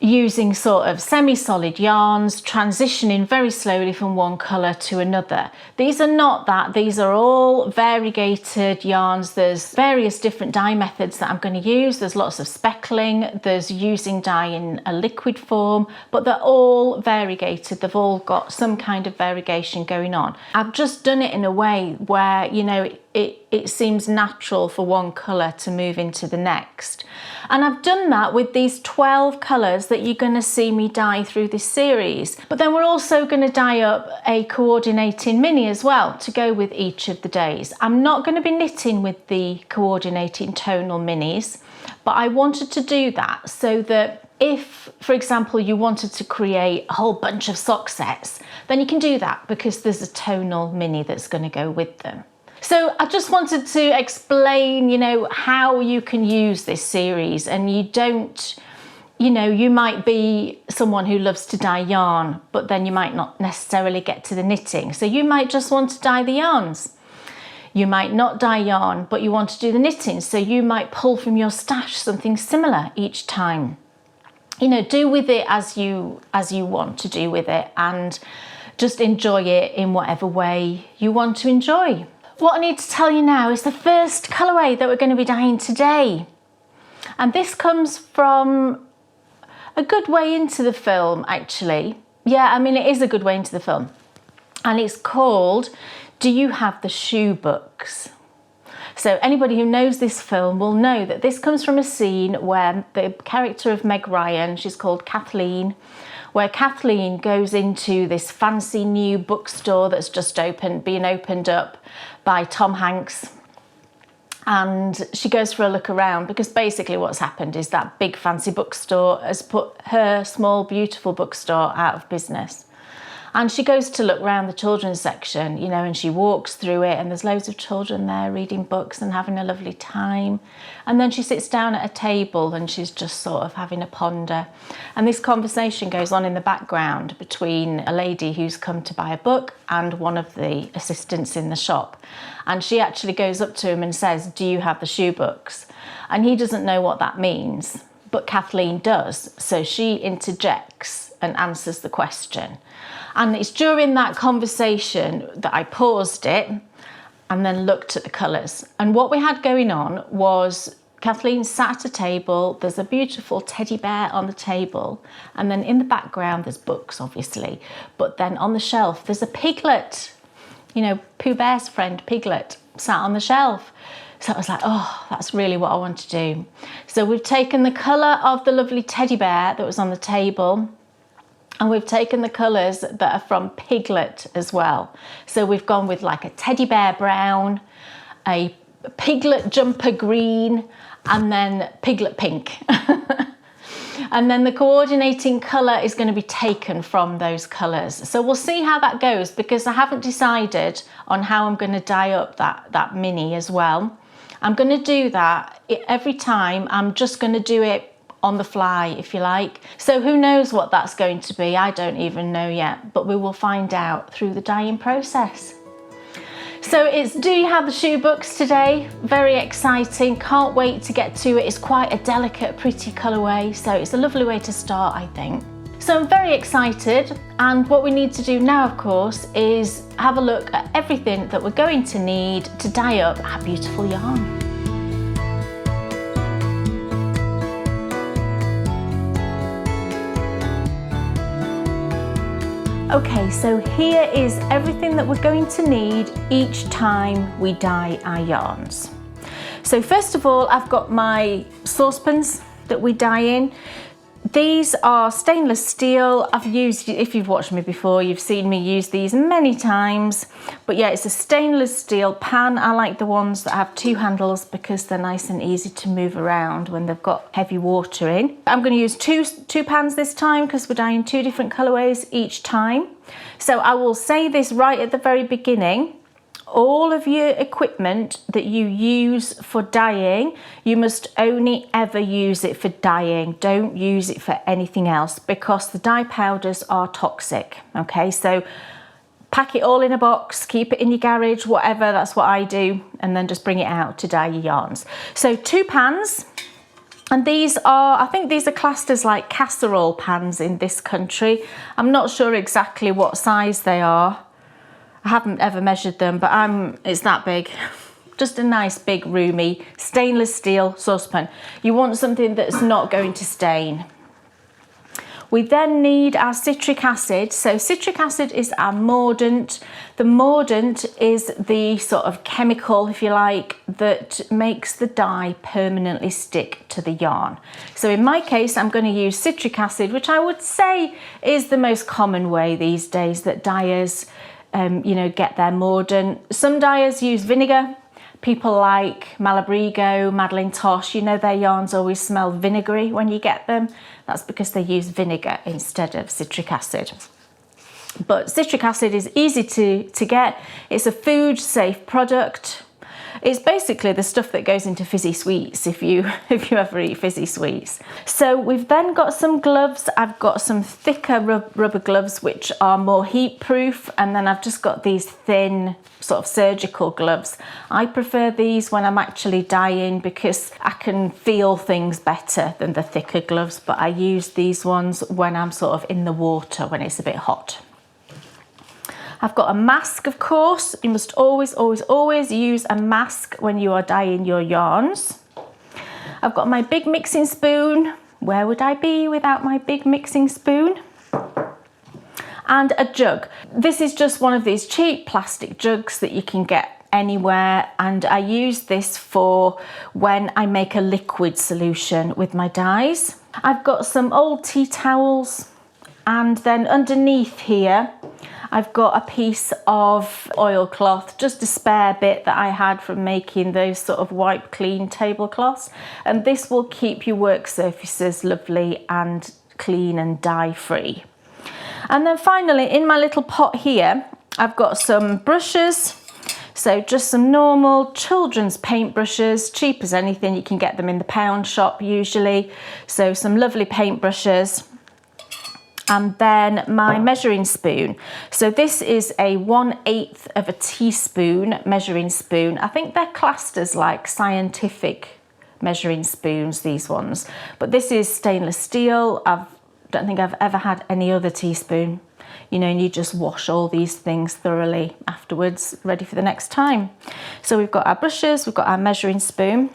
using sort of semi-solid yarns, transitioning very slowly from one colour to another. These are not that, these are all variegated yarns. There's various different dye methods that I'm going to use. There's lots of speckling, there's using dye in a liquid form, but they're all variegated. They've all got some kind of variegation going on. I've just done it in a way where, you know, it seems natural for one colour to move into the next. And I've done that with these 12 colours that you're going to see me dye through this series. But then we're also going to dye up a coordinating mini as well to go with each of the days. I'm not going to be knitting with the coordinating tonal minis, but I wanted to do that so that if, for example, you wanted to create a whole bunch of sock sets, then you can do that because there's a tonal mini that's going to go with them. So I just wanted to explain, you know, how you can use this series, and you don't, you know, you might be someone who loves to dye yarn, but then you might not necessarily get to the knitting. So you might just want to dye the yarns. You might not dye yarn, but you want to do the knitting. So you might pull from your stash something similar each time. You know, do with it as you want to do with it, and just enjoy it in whatever way you want to enjoy. What I need to tell you now is the first colourway that we're going to be dyeing today. And this comes from a good way into the film, actually. Yeah, I mean, it is a good way into the film. And it's called Do You Have the Shoe Books? So anybody who knows this film will know that this comes from a scene where the character of Meg Ryan, she's called Kathleen, where Kathleen goes into this fancy new bookstore that's just being opened up by Tom Hanks. And she goes for a look around because basically what's happened is that big fancy bookstore has put her small, beautiful bookstore out of business. And she goes to look around the children's section, you know, and she walks through it, and there's loads of children there reading books and having a lovely time. And then she sits down at a table and she's just sort of having a ponder. And this conversation goes on in the background between a lady who's come to buy a book and one of the assistants in the shop. And she actually goes up to him and says, "Do you have the shoe books?" And he doesn't know what that means, but Kathleen does. So she interjects and answers the question. And it's during that conversation that I paused it and then looked at the colours. And what we had going on was Kathleen sat at a table, there's a beautiful teddy bear on the table, and then in the background there's books, obviously, but then on the shelf there's a piglet, you know, Pooh Bear's friend Piglet, sat on the shelf. So I was like, oh, that's really what I want to do. So we've taken the colour of the lovely teddy bear that was on the table, and we've taken the colours that are from Piglet as well. So we've gone with like a teddy bear brown, a Piglet jumper green, and then Piglet pink. And then the coordinating colour is going to be taken from those colours. So we'll see how that goes, because I haven't decided on how I'm going to dye up that mini as well. I'm going to do that every time. I'm just going to do it on the fly, if you like. So who knows what that's going to be? I don't even know yet, but we will find out through the dyeing process. So it's Do You Have the Shoe Books today? Very exciting, can't wait to get to it. It's quite a delicate, pretty colourway, so it's a lovely way to start, I think. So I'm very excited, and what we need to do now, of course, is have a look at everything that we're going to need to dye up our beautiful yarn. Okay, so here is everything that we're going to need each time we dye our yarns. So first of all, I've got my saucepans that we dye in. These are stainless steel. I've used, if you've watched me before, you've seen me use these many times. But yeah, it's a stainless steel pan. I like the ones that have two handles because they're nice and easy to move around when they've got heavy water in. I'm going to use two pans this time because we're dyeing two different colourways each time. So I will say this right at the very beginning. All of your equipment that you use for dyeing, you must only ever use it for dyeing. Don't use it for anything else, because the dye powders are toxic. Okay, so pack it all in a box, keep it in your garage, whatever, that's what I do, and then just bring it out to dye your yarns. So two pans, And these are, I think these are classed as like casserole pans in this country. I'm not sure exactly what size they are. I haven't ever measured them, but it's that big. Just a nice big roomy stainless steel saucepan. You want something that's not going to stain. We then need our citric acid. So citric acid is our mordant. The mordant is the sort of chemical, if you like, that makes the dye permanently stick to the yarn. So in my case, I'm going to use citric acid, which I would say is the most common way these days that dyers, get their mordant. Some dyers use vinegar. People like Malabrigo, Madeline Tosh, their yarns always smell vinegary when you get them. That's because they use vinegar instead of citric acid. But citric acid is easy to get. It's a food safe product. It's basically the stuff that goes into fizzy sweets if you ever eat fizzy sweets. So we've then got some gloves. I've got some thicker rubber gloves which are more heat proof, and then I've just got these thin sort of surgical gloves. I prefer these when I'm actually dyeing because I can feel things better than the thicker gloves, but I use these ones when I'm sort of in the water, when it's a bit hot. I've got a mask, of course. You must always, always, always use a mask when you are dyeing your yarns. I've got my big mixing spoon. Where would I be without my big mixing spoon? And a jug. This is just one of these cheap plastic jugs that you can get anywhere, and I use this for when I make a liquid solution with my dyes. I've got some old tea towels, and then underneath here I've got a piece of oilcloth, just a spare bit that I had from making those sort of wipe clean tablecloths, and this will keep your work surfaces lovely and clean and dye free. And then finally, in my little pot here, I've got some brushes. So just some normal children's paint brushes, cheap as anything. You can get them in the pound shop usually. So some lovely paint brushes. And then my measuring spoon. So this is a 1/8 of a teaspoon measuring spoon. I think they're classed as like scientific measuring spoons, these ones. But this is stainless steel. Don't think I've ever had any other teaspoon. And you just wash all these things thoroughly afterwards, ready for the next time. So we've got our brushes, we've got our measuring spoon.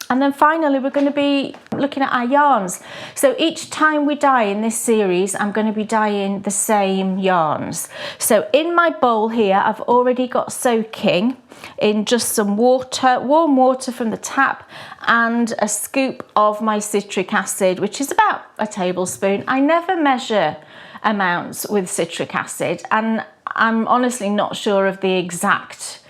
And then finally, we're going to be looking at our yarns. So each time we dye in this series, I'm going to be dyeing the same yarns. So in my bowl here, I've already got soaking in just some water, warm water from the tap, and a scoop of my citric acid, which is about a tablespoon. I never measure amounts with citric acid, and I'm honestly not sure of the exact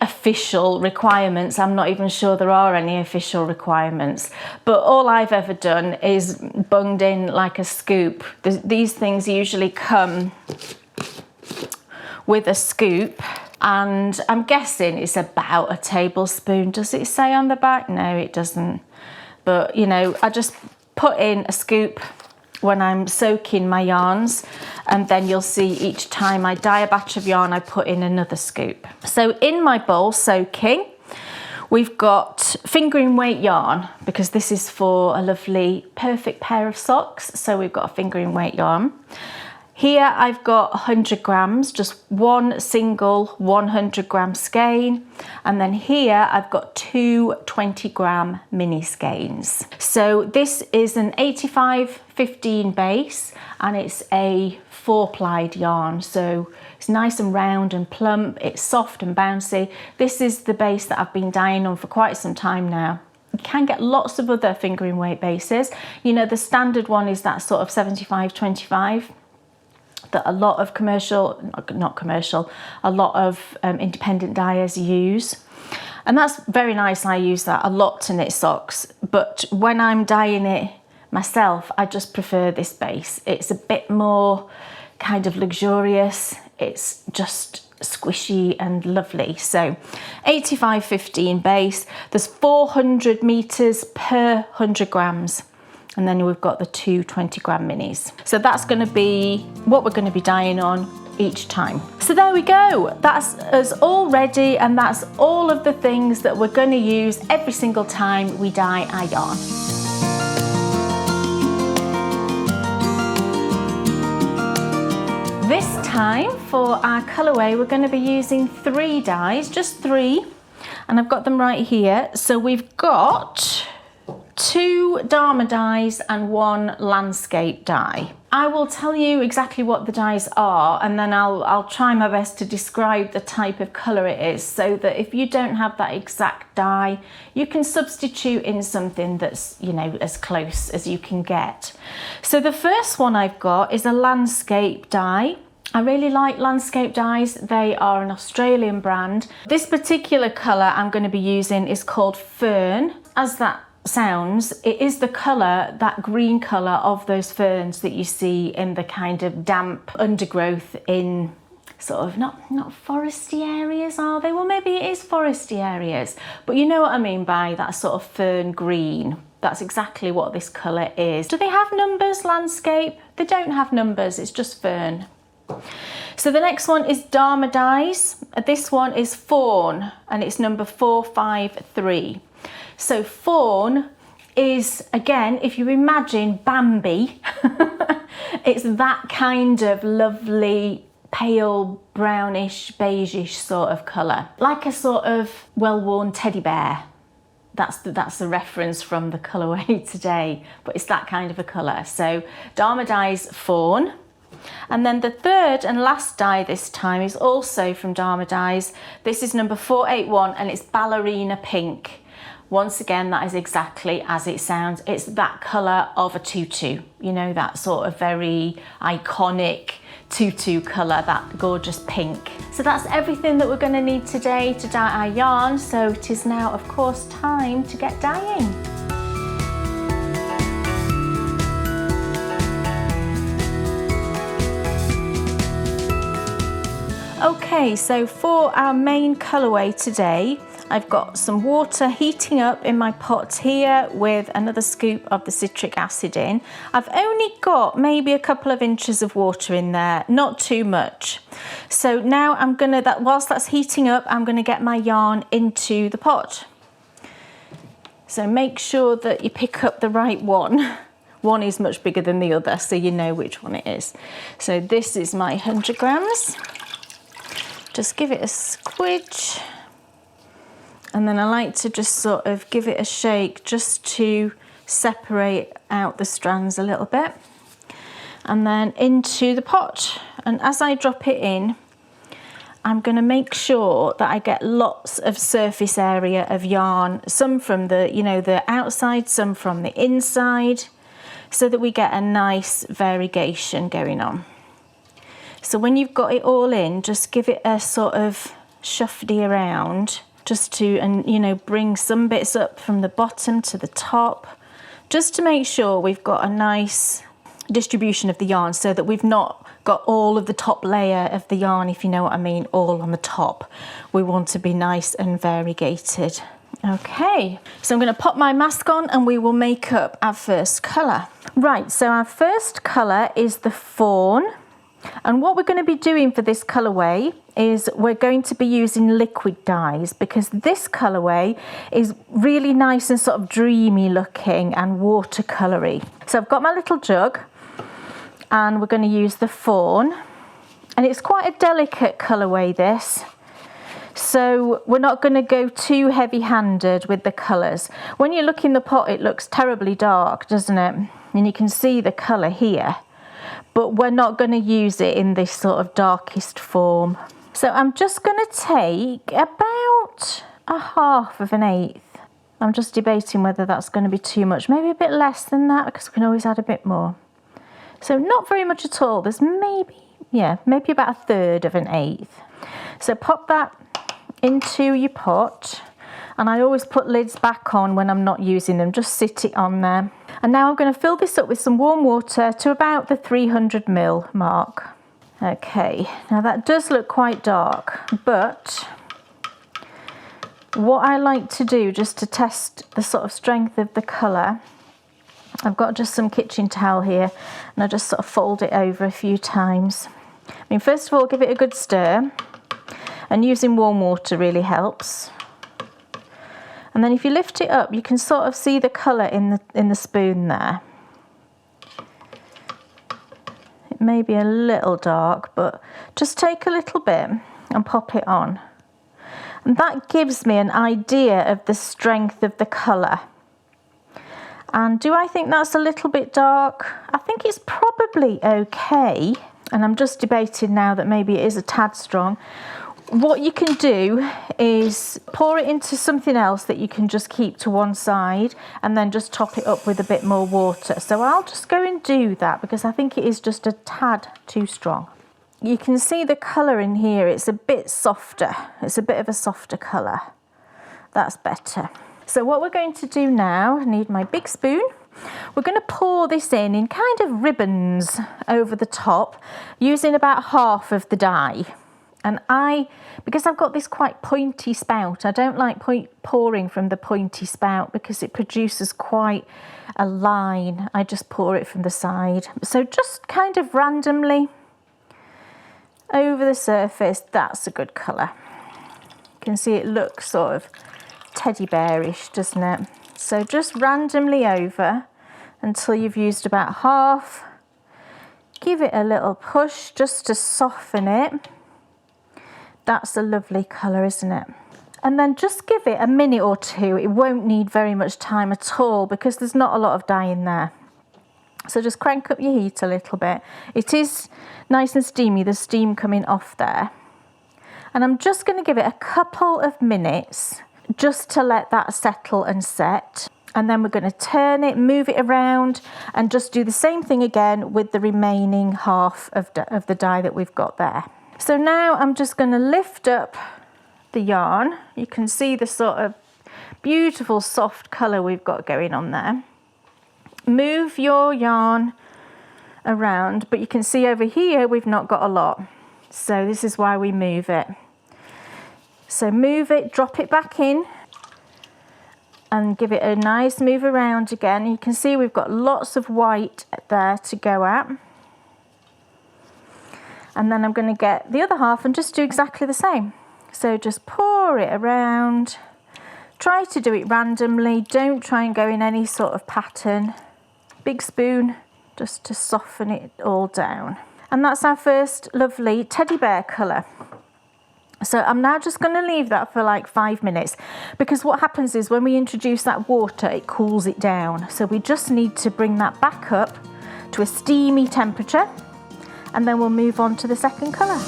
official requirements. I'm not even sure there are any official requirements, but all I've ever done is bunged in like a scoop. These things usually come with a scoop, and I'm guessing it's about a tablespoon. Does it say on the back? No, it doesn't. But I just put in a scoop when I'm soaking my yarns, and then you'll see each time I dye a batch of yarn, I put in another scoop. So in my bowl soaking, we've got fingering weight yarn, because this is for a lovely perfect pair of socks. So we've got a fingering weight yarn. Here I've got 100 grams, just one single 100 gram skein. And then here I've got two 20 gram mini skeins. So this is an 85-15 base, and it's a 4-plied yarn. So it's nice and round and plump, it's soft and bouncy. This is the base that I've been dyeing on for quite some time now. You can get lots of other fingering weight bases. The standard one is that sort of 75-25. That a lot of a lot of independent dyers use. And that's very nice. I use that a lot to knit socks. But when I'm dyeing it myself, I just prefer this base. It's a bit more kind of luxurious. It's just squishy and lovely. So 85-15 base. There's 400 meters per 100 grams. And then we've got the two 20 gram minis. So that's going to be what we're going to be dyeing on each time. So there we go, that's us all ready, and that's all of the things that we're going to use every single time we dye our yarn. This time for our colourway, we're going to be using 3 dyes, just 3, and I've got them right here. So we've got 2 Dharma dyes and 1 landscape dye. I will tell you exactly what the dyes are, and then I'll try my best to describe the type of colour it is, so that if you don't have that exact dye, you can substitute in something that's, you know, as close as you can get. So the first one I've got is a landscape dye. I really like landscape dyes. They are an Australian brand. This particular colour I'm going to be using is called Fern. As that sounds, it is the colour, that green colour of those ferns that you see in the kind of damp undergrowth in sort of not foresty areas, are they? Well, maybe it is foresty areas, but you know what I mean by that sort of fern green. That's exactly what this colour is. Do they have numbers, landscape? They don't have numbers, it's just fern. So the next one is Dharma dyes. This one is Fawn, and it's number 453. So fawn is, again, if you imagine Bambi, it's that kind of lovely pale brownish beigeish sort of colour, like a sort of well-worn teddy bear. That's the reference from the colourway today, but it's that kind of a colour. So Dharma dyes Fawn. And then the third and last dye this time is also from Dharma dyes. This is number 481, and it's Ballerina Pink. Once again, that is exactly as it sounds. It's that colour of a tutu, you know, that sort of very iconic tutu colour, that gorgeous pink. So that's everything that we're going to need today to dye our yarn. So it is now, of course, time to get dyeing. Okay, so for our main colourway today, I've got some water heating up in my pot here with another scoop of the citric acid in. I've only got maybe a couple of inches of water in there, not too much. So now I'm gonna, whilst that's heating up, I'm gonna get my yarn into the pot. So make sure that you pick up the right one. One is much bigger than the other, so you know which one it is. So this is my 100 grams. Just give it a squidge. And then I like to just sort of give it a shake just to separate out the strands a little bit. And then into the pot. And as I drop it in, I'm going to make sure that I get lots of surface area of yarn, some from the, you know, the outside, some from the inside, so that we get a nice variegation going on. So when you've got it all in, just give it a sort of shuffle around, just to, and you know, bring some bits up from the bottom to the top, just to make sure we've got a nice distribution of the yarn, so that we've not got all of the top layer of the yarn, if you know what I mean, all on the top. We want to be nice and variegated. Okay, so I'm going to pop my mask on and we will make up our first colour. Right, so our first colour is the Fawn. And what we're going to be doing for this colourway is we're going to be using liquid dyes, because this colourway is really nice and sort of dreamy looking and watercoloury. So I've got my little jug and we're going to use the Fawn, and it's quite a delicate colourway this, so we're not going to go too heavy-handed with the colours. When you look in the pot it looks terribly dark, doesn't it? And you can see the colour here. But we're not going to use it in this sort of darkest form. So I'm just going to take about 1/2 of an eighth. I'm just debating whether that's going to be too much. Maybe a bit less than that, because we can always add a bit more. So not very much at all. There's maybe about 1/3 of an eighth. So pop that into your pot. And I always put lids back on when I'm not using them, just sit it on there. And now I'm going to fill this up with some warm water to about the 300 ml mark. Okay, now that does look quite dark, but what I like to do just to test the sort of strength of the colour, I've got just some kitchen towel here and I just sort of fold it over a few times. I mean, first of all, give it a good stir, and using warm water really helps. And then if you lift it up, you can sort of see the colour in the spoon there. It may be a little dark, but just take a little bit and pop it on. And that gives me an idea of the strength of the colour. And do I think that's a little bit dark? I think it's probably okay. And I'm just debating now that maybe it is a tad strong. What you can do is pour it into something else that you can just keep to one side and then just top it up with a bit more water. So I'll just go and do that because I think it is just a tad too strong. You can see the colour in here, it's a bit softer. It's a bit of a softer colour. That's better. So what we're going to do now, I need my big spoon. We're going to pour this in kind of ribbons over the top, using about half of the dye. And because I've got this quite pointy spout, I don't like pouring from the pointy spout because it produces quite a line. I just pour it from the side. So just kind of randomly over the surface, that's a good colour. You can see it looks sort of teddy bearish, doesn't it? So just randomly over until you've used about half. Give it a little push just to soften it. That's a lovely colour, isn't it? And then just give it a minute or two. It won't need very much time at all because there's not a lot of dye in there. So just crank up your heat a little bit. It is nice and steamy, the steam coming off there. And I'm just going to give it a couple of minutes just to let that settle and set. And then we're going to turn it, move it around, and just do the same thing again with the remaining half of the dye that we've got there. So now I'm just going to lift up the yarn. You can see the sort of beautiful soft colour we've got going on there. Move your yarn around, but you can see over here we've not got a lot. So this is why we move it. So move it, drop it back in, and give it a nice move around again. You can see we've got lots of white there to go at. And then I'm going to get the other half and just do exactly the same. So just pour it around. Try to do it randomly. Don't try and go in any sort of pattern. Big spoon just to soften it all down. And that's our first lovely teddy bear colour. So I'm now just going to leave that for like 5 minutes because what happens is when we introduce that water, it cools it down. So we just need to bring that back up to a steamy temperature and then we'll move on to the second colour.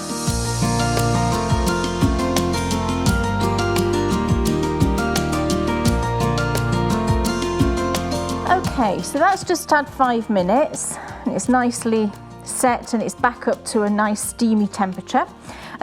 Okay, so that's just had 5 minutes and it's nicely set and it's back up to a nice steamy temperature.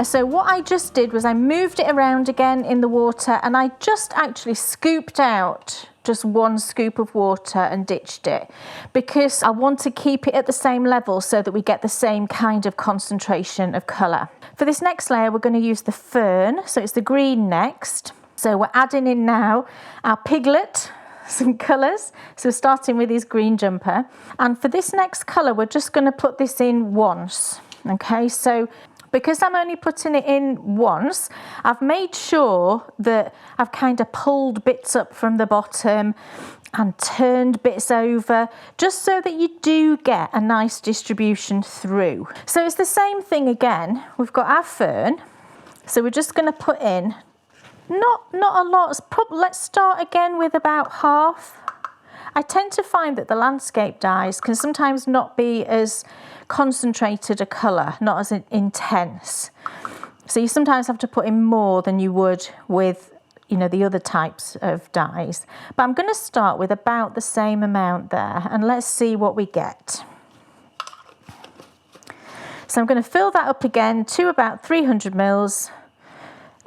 So what I just did was I moved it around again in the water and I just actually scooped out just 1 scoop of water and ditched it because I want to keep it at the same level so that we get the same kind of concentration of colour. For this next layer we're going to use the fern, so it's the green next. So we're adding in now our piglet, some colours. So starting with his green jumper, and for this next colour we're just going to put this in once. Okay, so because I'm only putting it in once, I've made sure that I've kind of pulled bits up from the bottom and turned bits over just so that you do get a nice distribution through. So it's the same thing again. We've got our fern, so we're just going to put in not a lot. Let's start again with about half. I tend to find that the landscape dyes can sometimes not be as concentrated a colour, not as intense. So you sometimes have to put in more than you would with, you know, the other types of dyes. But I'm going to start with about the same amount there and let's see what we get. So I'm going to fill that up again to about 300 mils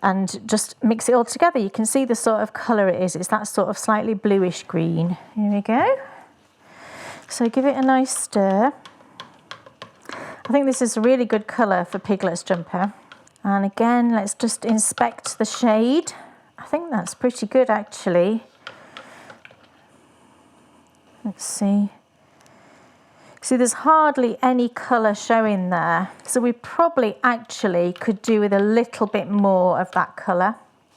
and just mix it all together. You can see the sort of colour it is. It's that sort of slightly bluish green. Here we go. So give it a nice stir. I think this is a really good colour for Piglet's jumper. And again, let's just inspect the shade. I think that's pretty good actually. Let's see. See, there's hardly any colour showing there. So we probably actually could do with a little bit more of that colour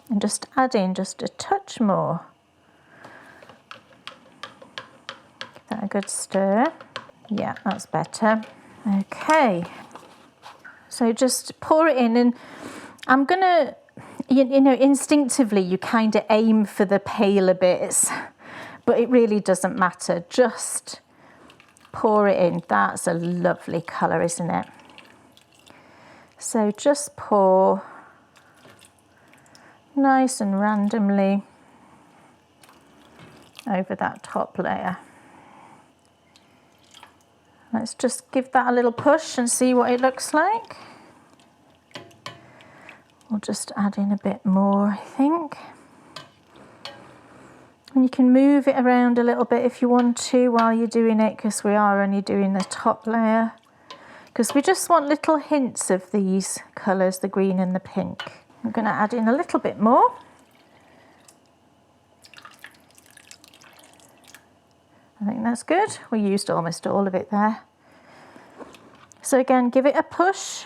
and just add in just a touch more. Give that a good stir. Yeah, that's better. Okay. So just pour it in, and I'm gonna, you know, instinctively you kind of aim for the paler bits, but it really doesn't matter. Just pour it in. That's a lovely colour, isn't it? So just pour nice and randomly over that top layer. Let's just give that a little push and see what it looks like. We'll just add in a bit more, I think. And you can move it around a little bit if you want to while you're doing it, because we are only doing the top layer. Because we just want little hints of these colours, the green and the pink. I'm going to add in a little bit more. I think that's good. We used almost all of it there. So again, give it a push.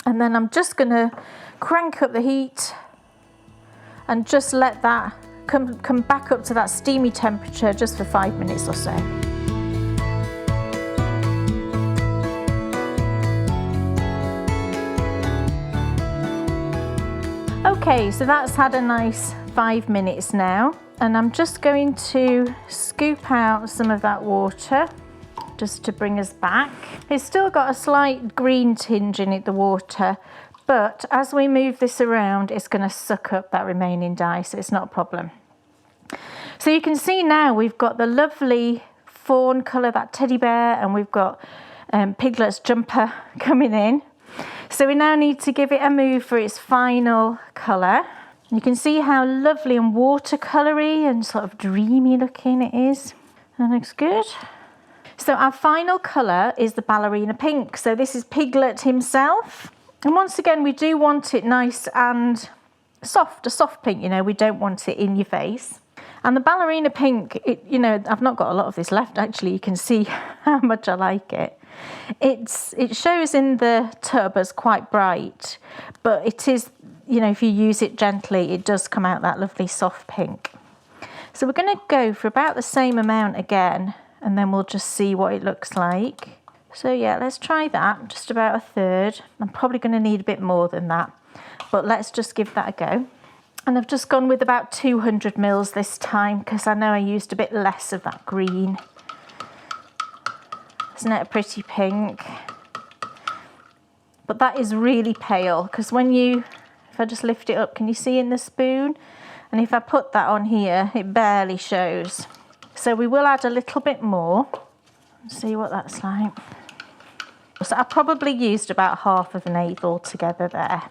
And then I'm just going to crank up the heat and just let that come back up to that steamy temperature just for 5 minutes or so. Okay, so that's had a nice 5 minutes now, and I'm just going to scoop out some of that water just to bring us back. It's still got a slight green tinge in it, the water, but as we move this around, it's going to suck up that remaining dye, so it's not a problem. So you can see now we've got the lovely fawn colour, that teddy bear, and we've got Piglet's jumper coming in. So we now need to give it a move for its final colour. You can see how lovely and watercoloury and sort of dreamy looking it is. That looks good. So our final colour is the ballerina pink. So this is Piglet himself. And once again, we do want it nice and soft, a soft pink, you know, we don't want it in your face. And the ballerina pink, you know, I've not got a lot of this left actually, you can see how much I like it. It shows in the tub as quite bright, but it is, you know, if you use it gently, it does come out that lovely soft pink. So we're going to go for about the same amount again, and then we'll just see what it looks like. So yeah, let's try that, just about a third. I'm probably going to need a bit more than that, but let's just give that a go. And I've just gone with about 200 mils this time, because I know I used a bit less of that green. Isn't it a pretty pink? But that is really pale, because when you, if I just lift it up, can you see in the spoon? And if I put that on here, it barely shows. So we will add a little bit more and see what that's like. So I probably used about half of an eighth altogether there.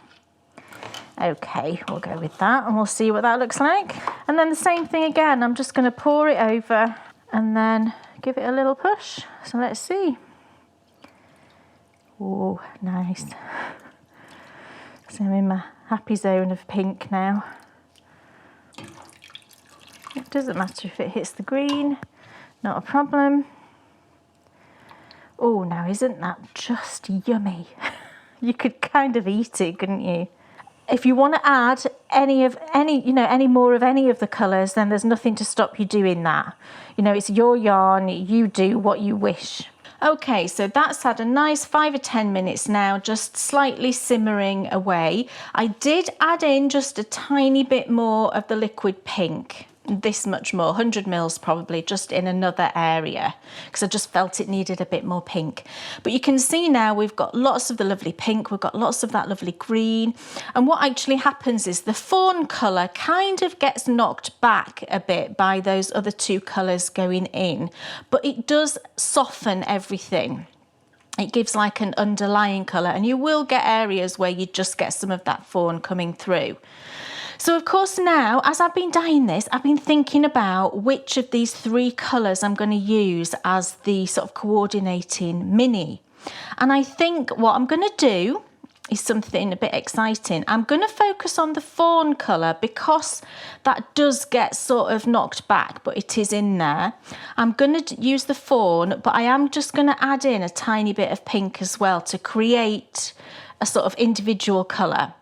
Okay, we'll go with that and we'll see what that looks like. And then the same thing again, I'm just going to pour it over and then give it a little push. So let's see. Oh, nice. So I'm in my happy zone of pink now. It doesn't matter if it hits the green, not a problem. Oh, now isn't that just yummy? You could kind of eat it, couldn't you? If you want to add any more of any of the colours, then there's nothing to stop you doing that. You know, it's your yarn, you do what you wish. Okay, so that's had a nice 5 or 10 minutes now, just slightly simmering away. I did add in just a tiny bit more of the liquid pink. This much more, 100 mils probably, just in another area, because I just felt it needed a bit more pink. But you can see now we've got lots of the lovely pink, we've got lots of that lovely green, and what actually happens is the fawn colour kind of gets knocked back a bit by those other two colours going in, but it does soften everything. It gives like an underlying colour, and you will get areas where you just get some of that fawn coming through. So of course now, as I've been dyeing this, I've been thinking about which of these three colours I'm going to use as the sort of coordinating mini. And I think what I'm going to do is something a bit exciting. I'm going to focus on the fawn colour because that does get sort of knocked back, but it is in there. I'm going to use the fawn, but I am just going to add in a tiny bit of pink as well to create a sort of individual colour.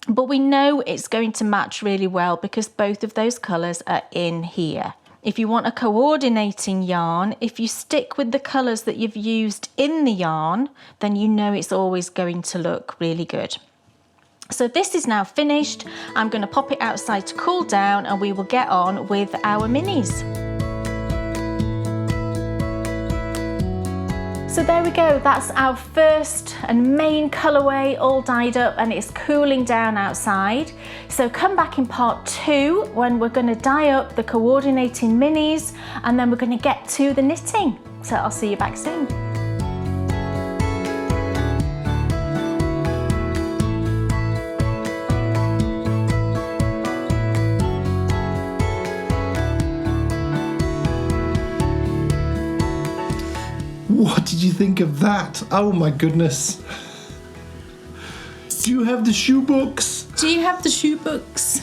But we know it's going to match really well because both of those colours are in here. If you want a coordinating yarn, if you stick with the colours that you've used in the yarn, then you know it's always going to look really good. So this is now finished. I'm going to pop it outside to cool down and we will get on with our minis. So there we go, that's our first and main colourway all dyed up and it's cooling down outside. So come back in part 2 when we're going to dye up the coordinating minis and then we're going to get to the knitting. So I'll see you back soon. What did you think of that? Oh my goodness. Do you have the shoe books? Do you have the shoe books?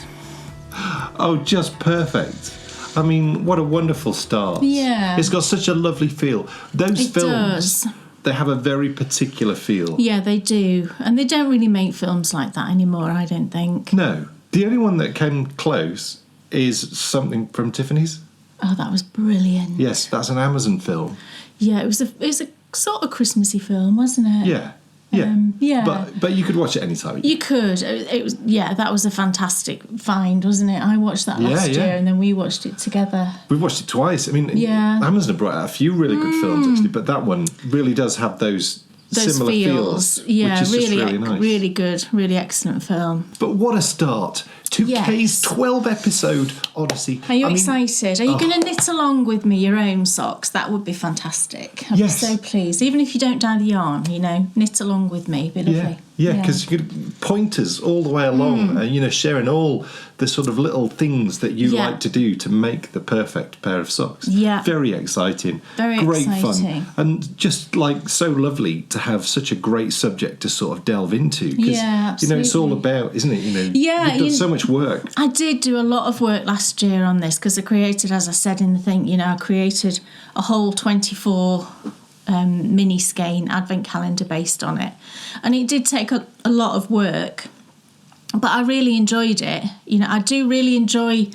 Oh, just perfect. I mean, what a wonderful start. Yeah. It's got such a lovely feel. Those films, does. They have a very particular feel. Yeah, they do. And they don't really make films like that anymore, I don't think. No. The only one that came close is something from Tiffany's. Oh, that was brilliant. Yes, that's an Amazon film. Yeah, it was a sort of Christmassy film, wasn't it? Yeah. Yeah. Yeah. But you could watch it anytime. You could. It was, yeah, that was a fantastic find, wasn't it? I watched that last year and then we watched it together. We've watched it twice. I mean, yeah. Amazon have brought out a few really good films, actually, but that one really does have those similar feels. Yeah, which is really, just really nice. Really good, really excellent film. But what a start to Kay's 12-episode Odyssey. Are you excited? Are you going to knit along with me your own socks? That would be fantastic. I'd be so pleased. Even if you don't dye the yarn, knit along with me. It'd be lovely. Yeah, because you could pointers all the way along, sharing all the sort of little things that you like to do to make the perfect pair of socks. Yeah. Very exciting. Very great exciting. fun. And just like so lovely to have such a great subject to sort of delve into. Yeah, absolutely. It's all about, isn't it? You've done so much work. I did do a lot of work last year on this because I created, as I said in the thing, I created a whole 24 mini skein advent calendar based on it, and it did take a lot of work, but I really enjoyed it. I do really enjoy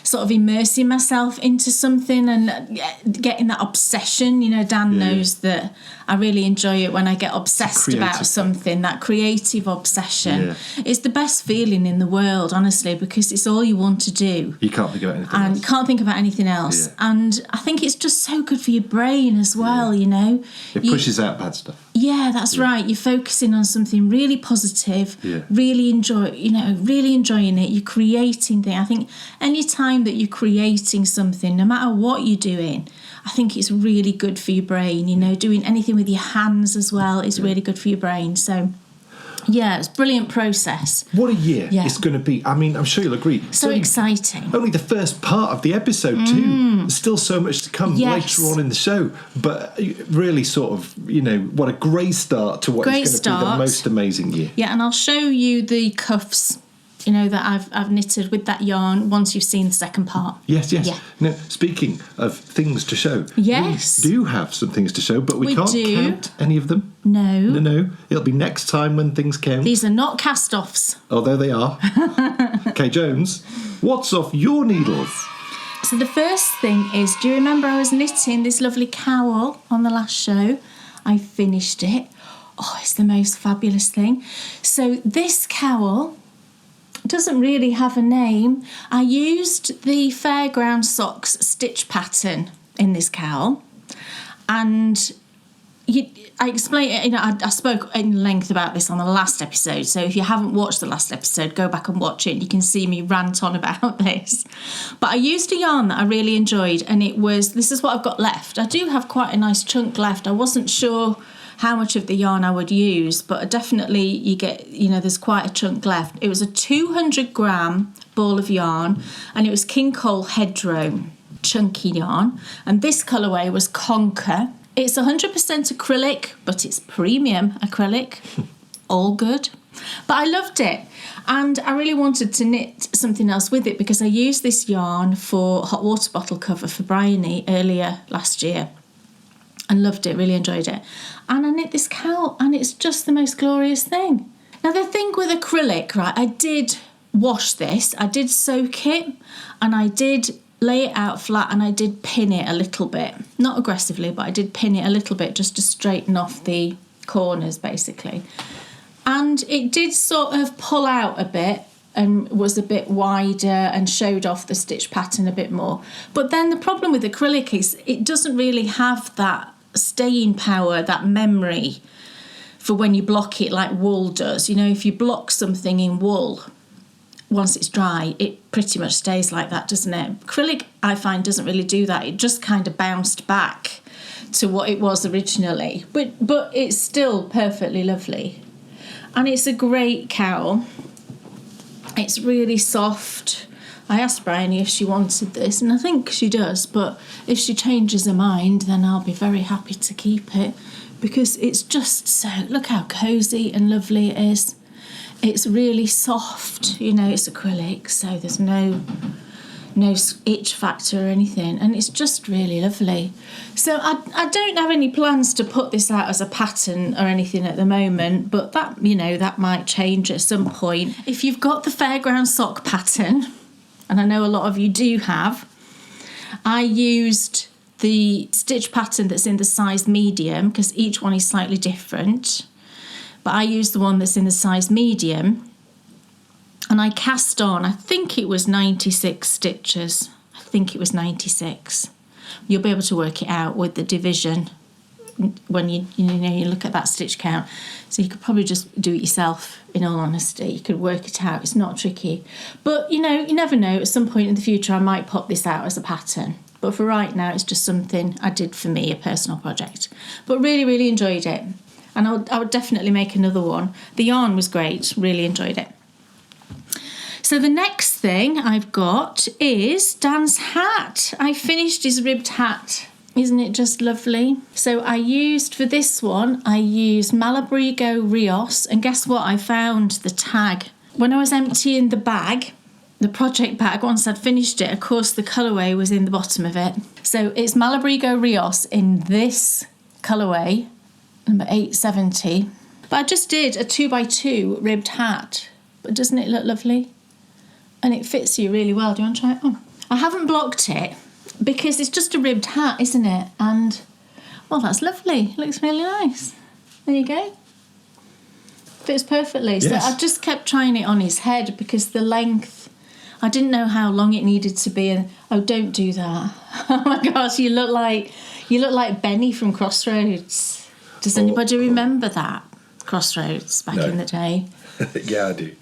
sort of immersing myself into something and getting that obsession. Dan knows that I really enjoy it when I get obsessed about something. That creative obsession is the best feeling in the world, honestly, because it's all you want to do. You can't think about anything else. And can't think about anything else. Yeah. And I think it's just so good for your brain as well, It pushes out bad stuff. Yeah, that's right. You're focusing on something really positive, really enjoying it. You're creating things. I think any time that you're creating something, no matter what you're doing, I think it's really good for your brain. Doing anything with your hands as well is really good for your brain. So, it's a brilliant process. What a year it's going to be. I mean, I'm sure you'll agree. So exciting. Only the first part of the episode too. There's still so much to come later on in the show. But really sort of, what a great start to what is going to be the most amazing year. Yeah, and I'll show you the cuffs that I've knitted with that yarn once you've seen the second part. Yes. Yeah. Now, speaking of things to show, we do have some things to show, but we can't count any of them. No. It'll be next time when things count. These are not cast-offs. Although they are. Kay Jones, what's off your needles? So the first thing is, do you remember I was knitting this lovely cowl on the last show? I finished it. Oh, it's the most fabulous thing. So this cowl doesn't really have a name. I used the Fairground Socks stitch pattern in this cowl, and I explained it. I spoke in length about this on the last episode. So if you haven't watched the last episode, go back and watch it. You can see me rant on about this. But I used a yarn that I really enjoyed, and this is what I've got left. I do have quite a nice chunk left. I wasn't sure how much of the yarn I would use, but definitely you get, there's quite a chunk left. It was a 200 gram ball of yarn, and it was King Cole Hedgerow chunky yarn, and this colourway was Conquer. It's 100% acrylic, but it's premium acrylic. all good. But I loved it, and I really wanted to knit something else with it because I used this yarn for hot water bottle cover for Bryony earlier last year and loved it, really enjoyed it. And I knit this cowl and it's just the most glorious thing. Now the thing with acrylic, right, I did wash this, I did soak it, and I did lay it out flat, and I did pin it a little bit. Not aggressively, but I did pin it a little bit just to straighten off the corners basically. And it did sort of pull out a bit and was a bit wider and showed off the stitch pattern a bit more. But then the problem with acrylic is it doesn't really have that staying power, that memory for when you block it like wool does. You know, if you block something in wool, once it's dry, it pretty much stays like that, doesn't it? Acrylic, I find, doesn't really do that. It just kind of bounced back to what it was originally. But it's still perfectly lovely. And it's a great cowl. It's really soft. I asked Bryony if she wanted this, and I think she does, but if she changes her mind, then I'll be very happy to keep it because it's just so, look how cosy and lovely it is. It's really soft, you know, it's acrylic, so there's no itch factor or anything, and it's just really lovely. So I don't have any plans to put this out as a pattern or anything at the moment, but that, you know, that might change at some point. If you've got the fairground sock pattern, and I know a lot of you do have, I used the stitch pattern that's in the size medium because each one is slightly different, but I used the one that's in the size medium. And I cast on, I think it was 96 stitches. I think it was 96. You'll be able to work it out with the division when you look at that stitch count. So you could probably just do it yourself, in all honesty. You could work it out. It's not tricky. But, you know, you never know. At some point in the future, I might pop this out as a pattern. But for right now, it's just something I did for me, a personal project. But really, really enjoyed it. And I would definitely make another one. The yarn was great. Really enjoyed it. So the next thing I've got is Dan's hat. I finished his ribbed hat. Isn't it just lovely? So I used, for this one, I used Malabrigo Rios. And guess what? I found the tag. When I was emptying the bag, the project bag, once I'd finished it, of course, the colourway was in the bottom of it. So it's Malabrigo Rios in this colourway, number 870. But I just did a 2x2 ribbed hat. But doesn't it look lovely? And it fits you really well. Do you want to try it on? I haven't blocked it because it's just a ribbed hat, isn't it? And, well, that's lovely. It looks really nice. There you go. Fits perfectly. Yes. So I just kept trying it on his head because the length, I didn't know how long it needed to be. And, oh, don't do that. Oh, my gosh, you look like Benny from Crossroads. Does anybody remember that? Crossroads back in the day. Yeah, I do.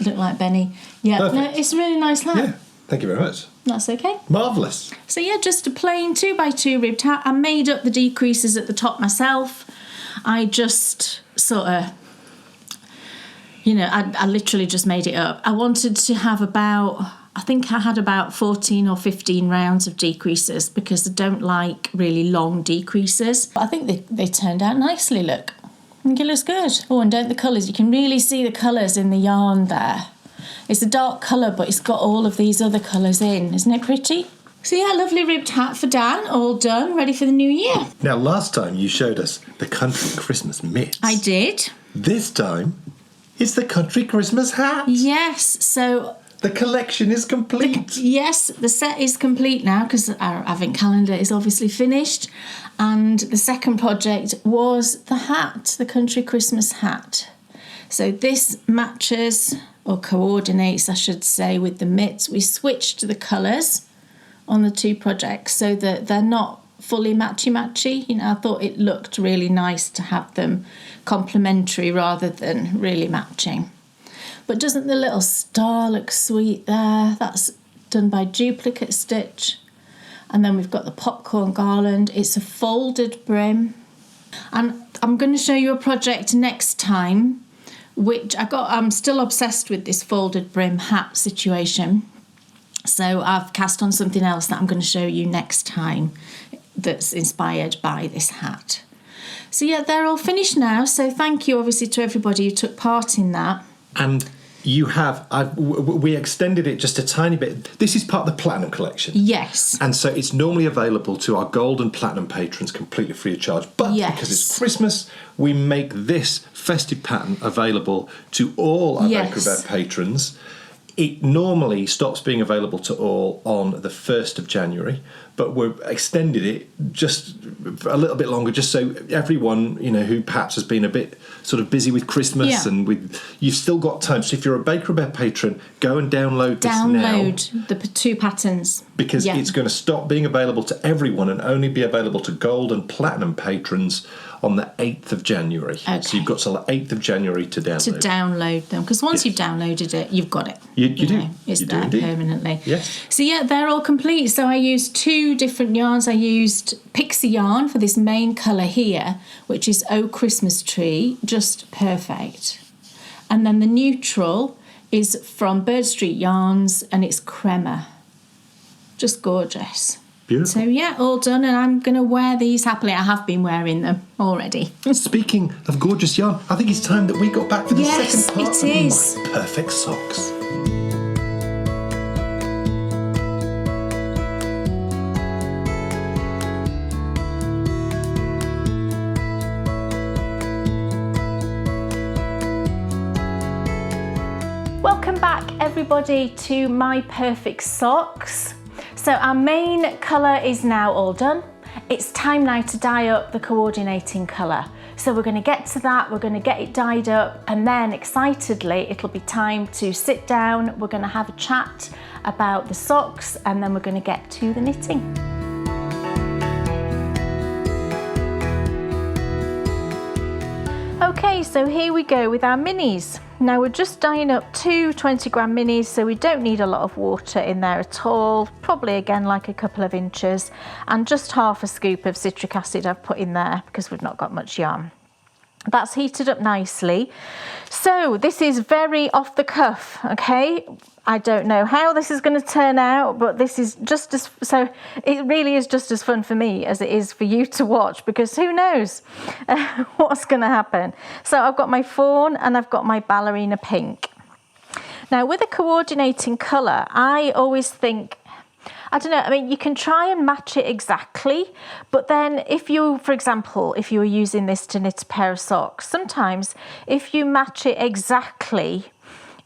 Look like Benny. Yeah, perfect. No, it's a really nice hat. Yeah, thank you very much. That's okay. Marvellous. So yeah, just a plain 2x2 ribbed hat. I made up the decreases at the top myself. I just sort of, you know, I literally just made it up. I wanted to have I think I had about 14 or 15 rounds of decreases because I don't like really long decreases. But I think they turned out nicely, look. I think it looks good. Oh, and don't the colours. You can really see the colours in the yarn there. It's a dark colour, but it's got all of these other colours in. Isn't it pretty? So yeah, lovely ribbed hat for Dan. All done, ready for the new year. Now, last time you showed us the country Christmas mitts. I did. This time, it's the country Christmas hat. Yes, so... The collection is complete. Yes, the set is complete now because our advent calendar is obviously finished. And the second project was the hat, the country Christmas hat. So this matches, or coordinates, I should say, with the mitts. We switched the colours on the two projects so that they're not fully matchy-matchy. You know, I thought it looked really nice to have them complementary rather than really matching. But doesn't the little star look sweet there? That's done by duplicate stitch. And then we've got the popcorn garland. It's a folded brim. And I'm going to show you a project next time, which I'm still obsessed with this folded brim hat situation. So I've cast on something else that I'm going to show you next time that's inspired by this hat. So yeah, they're all finished now. So thank you, obviously, to everybody who took part in that. And you have, we extended it just a tiny bit. This is part of the Platinum collection. Yes. And so it's normally available to our Gold and Platinum patrons completely free of charge. But because it's Christmas, we make this festive pattern available to all our Bakery Bear patrons. It normally stops being available to all on the 1st of January, but we've extended it just a little bit longer, just so everyone, you know, who perhaps has been a bit sort of busy with Christmas and you've still got time. So if you're a Bakery Bear patron, go and download this now. Download the 2 patterns. Because it's going to stop being available to everyone and only be available to Gold and Platinum patrons on the 8th of January. Okay. So you've got till the 8th of January to download. To download them. Because once you've downloaded it, you've got it. You do. It's there permanently. Yes. So yeah, they're all complete. So I used 2 different yarns. I used Pixie yarn for this main colour here, which is Oh Christmas Tree. Just perfect. And then the neutral is from Bird Street Yarns and it's Crema. Just gorgeous. Beautiful. So yeah, all done, and I'm going to wear these happily. I have been wearing them already. Speaking of gorgeous yarn, I think it's time that we got back to the second part it is. of My Perfect Socks. Welcome back, everybody, to My Perfect Socks. So our main colour is now all done. It's time now to dye up the coordinating colour. So we're going to get to that, we're going to get it dyed up, and then excitedly it'll be time to sit down, we're going to have a chat about the socks, and then we're going to get to the knitting. Okay, so here we go with our minis. Now we're just dyeing up 2 20-gram minis, so we don't need a lot of water in there at all. Probably again like a couple of inches, and just half a scoop of citric acid I've put in there because we've not got much yarn. That's heated up nicely. So this is very off the cuff, okay? I don't know how this is going to turn out, but this is just as, so it really is just as fun for me as it is for you to watch, because who knows what's going to happen. So I've got my fawn and I've got my ballerina pink. Now with a coordinating colour, I always think, I don't know, I mean, you can try and match it exactly, but then if you, for example, if you were using this to knit a pair of socks, sometimes if you match it exactly,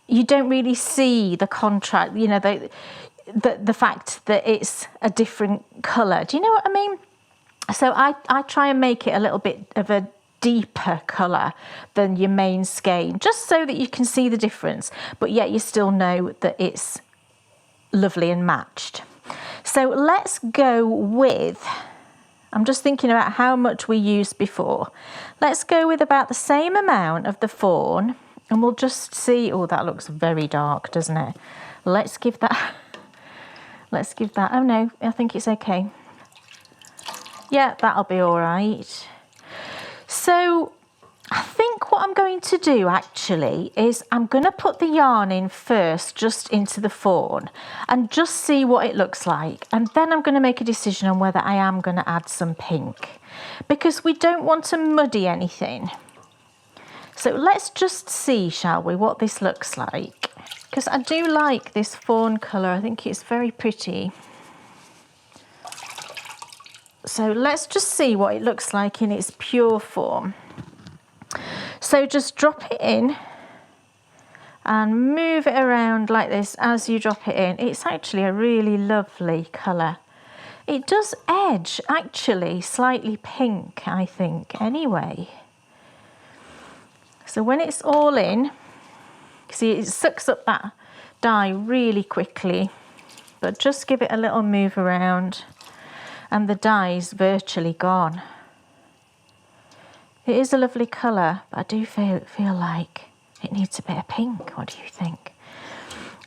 you don't really see the contrast, you know, the fact that it's a different colour. Do you know what I mean? So I try and make it a little bit of a deeper colour than your main skein, just so that you can see the difference, but yet you still know that it's lovely and matched. So let's go with, I'm just thinking about how much we used before. Let's go with about the same amount of the fawn, and we'll just see. Oh, that looks very dark, doesn't it? Let's give that, oh no, I think it's okay. Yeah, that'll be all right. So I think what I'm going to do actually is I'm going to put the yarn in first, just into the fawn, and just see what it looks like. And then I'm going to make a decision on whether I am going to add some pink, because we don't want to muddy anything. So let's just see, shall we, what this looks like. Because I do like this fawn colour. I think it's very pretty. So let's just see what it looks like in its pure form. So just drop it in and move it around like this as you drop it in. It's actually a really lovely colour. It does edge actually slightly pink, I think, anyway. So when it's all in, see, it sucks up that dye really quickly, but just give it a little move around and the dye's virtually gone. It is a lovely colour, but I do feel like it needs a bit of pink. What do you think?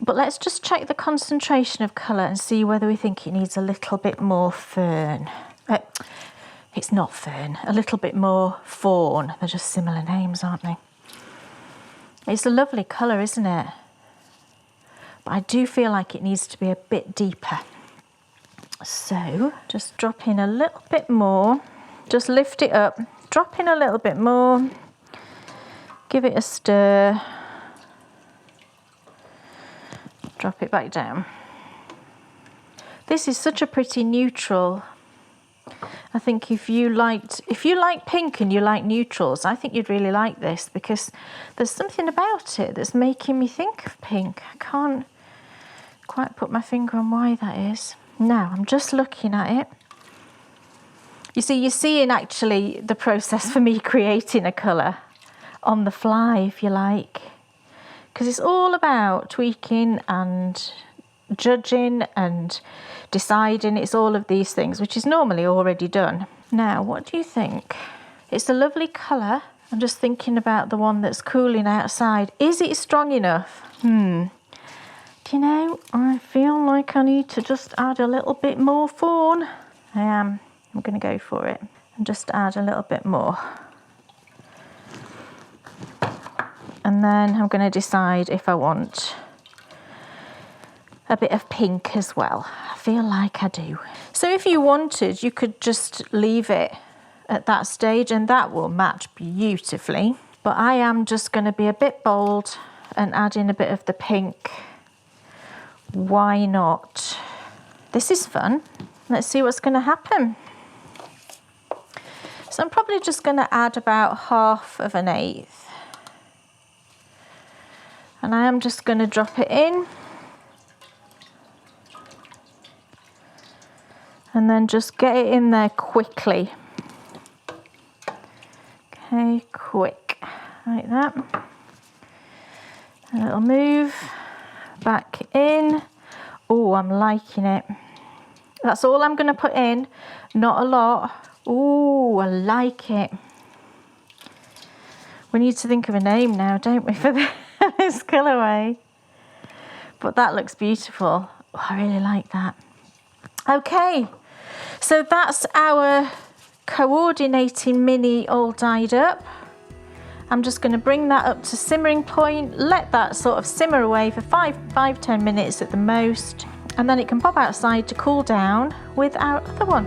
But let's just check the concentration of colour and see whether we think it needs a little bit more fern. It's not fern, a little bit more fawn. They're just similar names, aren't they? It's a lovely colour, isn't it? But I do feel like it needs to be a bit deeper. So just drop in a little bit more. Just lift it up, drop in a little bit more, give it a stir, drop it back down. This is such a pretty neutral. I think if you like pink and you like neutrals, I think you'd really like this, because there's something about it that's making me think of pink. I can't quite put my finger on why that is. Now I'm just looking at it. You see, you're seeing actually the process for me creating a colour on the fly, if you like, because it's all about tweaking and judging and deciding. It's all of these things, which is normally already done. Now, what do you think? It's a lovely colour. I'm just thinking about the one that's cooling outside. Is it strong enough? Do you know, I feel like I need to just add a little bit more fawn. I am. I'm going to go for it and just add a little bit more. And then I'm going to decide if I want a bit of pink as well. I feel like I do. So if you wanted, you could just leave it at that stage and that will match beautifully. But I am just going to be a bit bold and add in a bit of the pink. Why not? This is fun. Let's see what's going to happen. So I'm probably just going to add about 1/2 of an 1/8. And I am just going to drop it in. And then just get it in there quickly. Okay, quick, like that. A little move, back in. Oh, I'm liking it. That's all I'm going to put in, not a lot. Oh, I like it. We need to think of a name now, don't we, for this colourway? But that looks beautiful. Oh, I really like that. Okay, so that's our coordinating mini all dyed up. I'm just going to bring that up to simmering point, let that sort of simmer away for 5-10 minutes at the most, and then it can pop outside to cool down with our other one.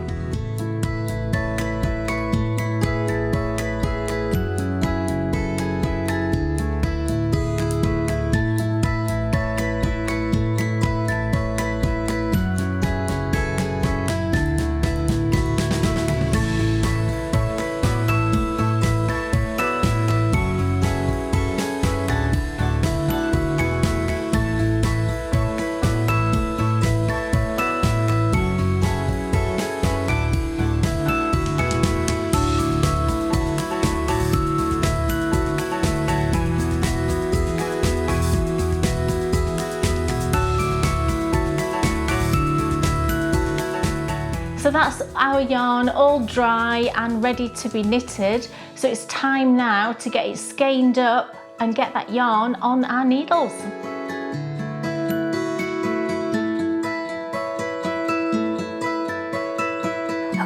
So that's our yarn all dry and ready to be knitted. So it's time now to get it skeined up and get that yarn on our needles.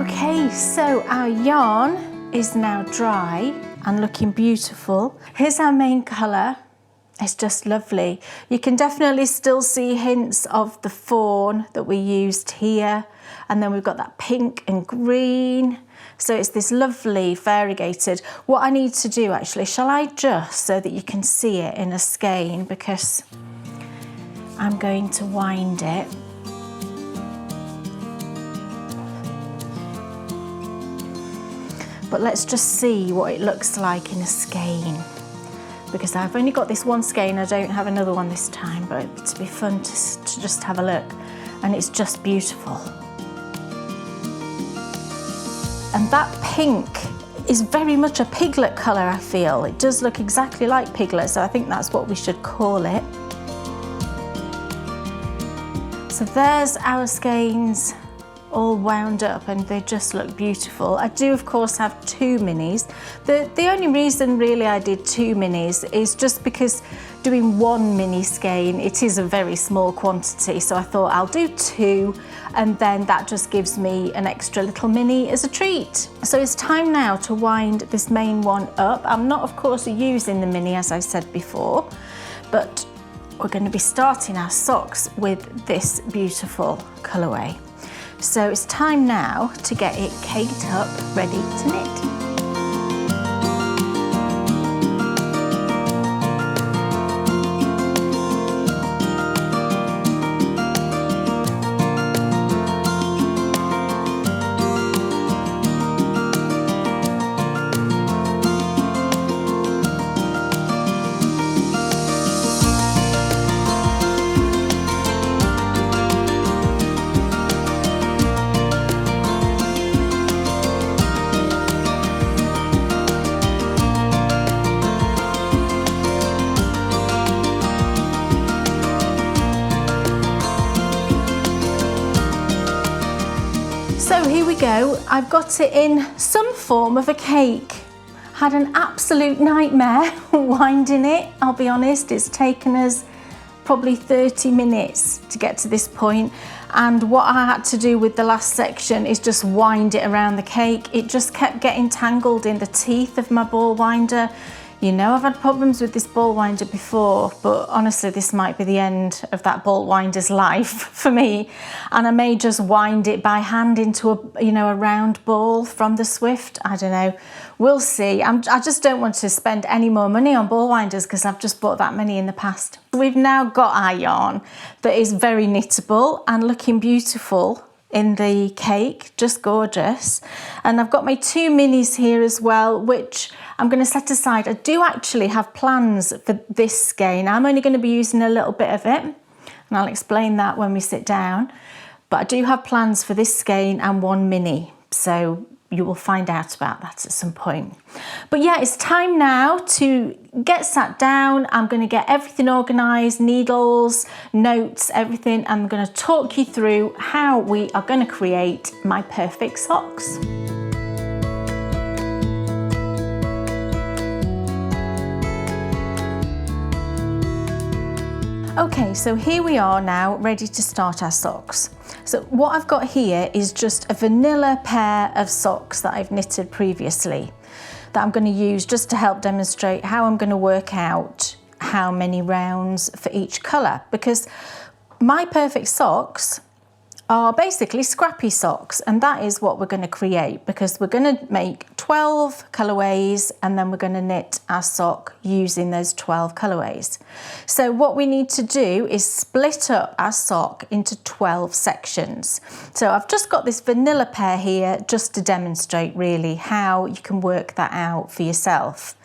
Okay, so our yarn is now dry and looking beautiful. Here's our main colour. It's just lovely. You can definitely still see hints of the fawn that we used here. And then we've got that pink and green. So it's this lovely variegated. What I need to do actually, shall I just, so that you can see it in a skein, because I'm going to wind it. But let's just see what it looks like in a skein, because I've only got this one skein. I don't have another one this time, but it'd be fun to just have a look. And it's just beautiful. And that pink is very much a piglet colour, I feel. It does look exactly like piglet, so I think that's what we should call it. So there's our skeins all wound up and they just look beautiful. I do of course have 2 minis. The only reason really I did 2 minis is just because doing 1 mini skein, it is a very small quantity, so I thought I'll do 2 and then that just gives me an extra little mini as a treat. So it's time now to wind this main one up. I'm not of course using the mini as I said before, but we're going to be starting our socks with this beautiful colourway. So it's time now to get it caked up, ready to knit. go. I've got it in some form of a cake. Had an absolute nightmare winding it, I'll be honest. It's taken us probably 30 minutes to get to this point. And what I had to do with the last section is just wind it around the cake. It just kept getting tangled in the teeth of my ball winder. You know, I've had problems with this ball winder before, but honestly, this might be the end of that ball winder's life for me. And I may just wind it by hand into a round ball from the Swift. I don't know. We'll see. I just don't want to spend any more money on ball winders because I've just bought that many in the past. We've now got our yarn that is very knittable and looking beautiful in the cake, just gorgeous. And I've got my 2 minis here as well, which I'm going to set aside. I do actually have plans for this skein. I'm only going to be using a little bit of it, and I'll explain that when we sit down. But I do have plans for this skein and 1 mini, so you will find out about that at some point. But yeah, it's time now to get sat down. I'm going to get everything organised, needles, notes, everything. I'm going to talk you through how we are going to create my perfect socks. Okay, so here we are now, ready to start our socks. So what I've got here is just a vanilla pair of socks that I've knitted previously that I'm going to use just to help demonstrate how I'm going to work out how many rounds for each colour, because my perfect socks are basically Scrappy socks, and that is what we're going to create, because we're going to make 12 colourways and then we're going to knit our sock using those 12 colourways. So what we need to do is split up our sock into 12 sections. So I've just got this vanilla pair here just to demonstrate really how you can work that out for yourself.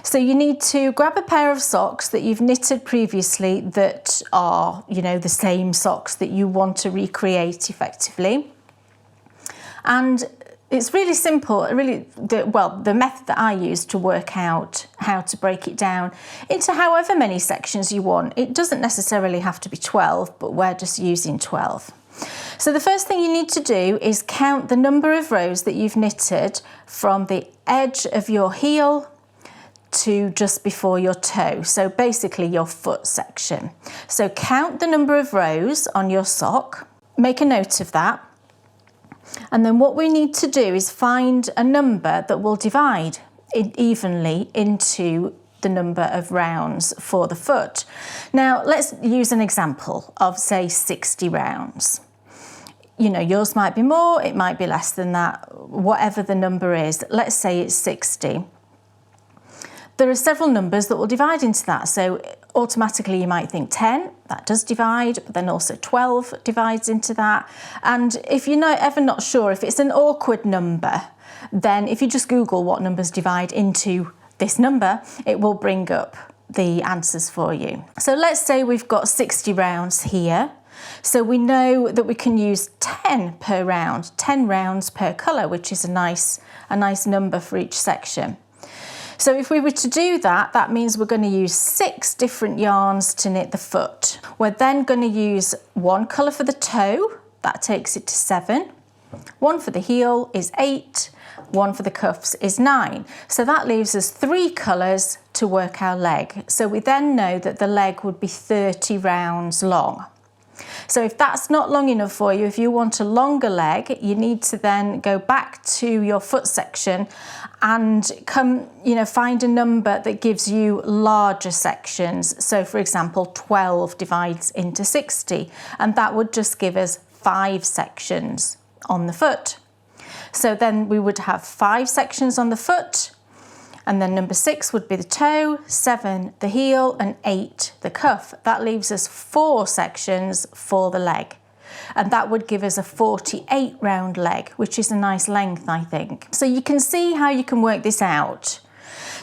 So you need to grab a pair of socks that you've knitted previously that are, you know, the same socks that you want to recreate effectively. And it's really simple, the method that I use to work out how to break it down into however many sections you want. It doesn't necessarily have to be 12, but we're just using 12. So the first thing you need to do is count the number of rows that you've knitted from the edge of your heel to just before your toe, so basically your foot section. So count the number of rows on your sock, make a note of that, and then what we need to do is find a number that will divide it evenly into the number of rounds for the foot. Now let's use an example of, say, 60 rounds. You know, yours might be more, it might be less than that, whatever the number is. Let's say it's 60. There are several numbers that will divide into that. So automatically you might think 10, that does divide, but then also 12 divides into that. And if you're ever not sure if it's an awkward number, then if you just Google what numbers divide into this number, it will bring up the answers for you. So let's say we've got 60 rounds here. So we know that we can use 10 per round, 10 rounds per colour, which is a nice number for each section. So if we were to do that, that means we're going to use 6 different yarns to knit the foot. We're then going to use 1 colour for the toe, that takes it to 7. 1 for the heel is 8, 1 for the cuffs is 9. So that leaves us 3 colours to work our leg. So we then know that the leg would be 30 rounds long. So if that's not long enough for you, if you want a longer leg, you need to then go back to your foot section and find a number that gives you larger sections. So for example, 12 divides into 60, and that would just give us 5 sections on the foot. So then we would have 5 sections on the foot, and then number 6 would be the toe, 7 the heel, and 8 the cuff. That leaves us 4 sections for the leg. And that would give us a 48 round leg, which is a nice length, I think. So you can see how you can work this out.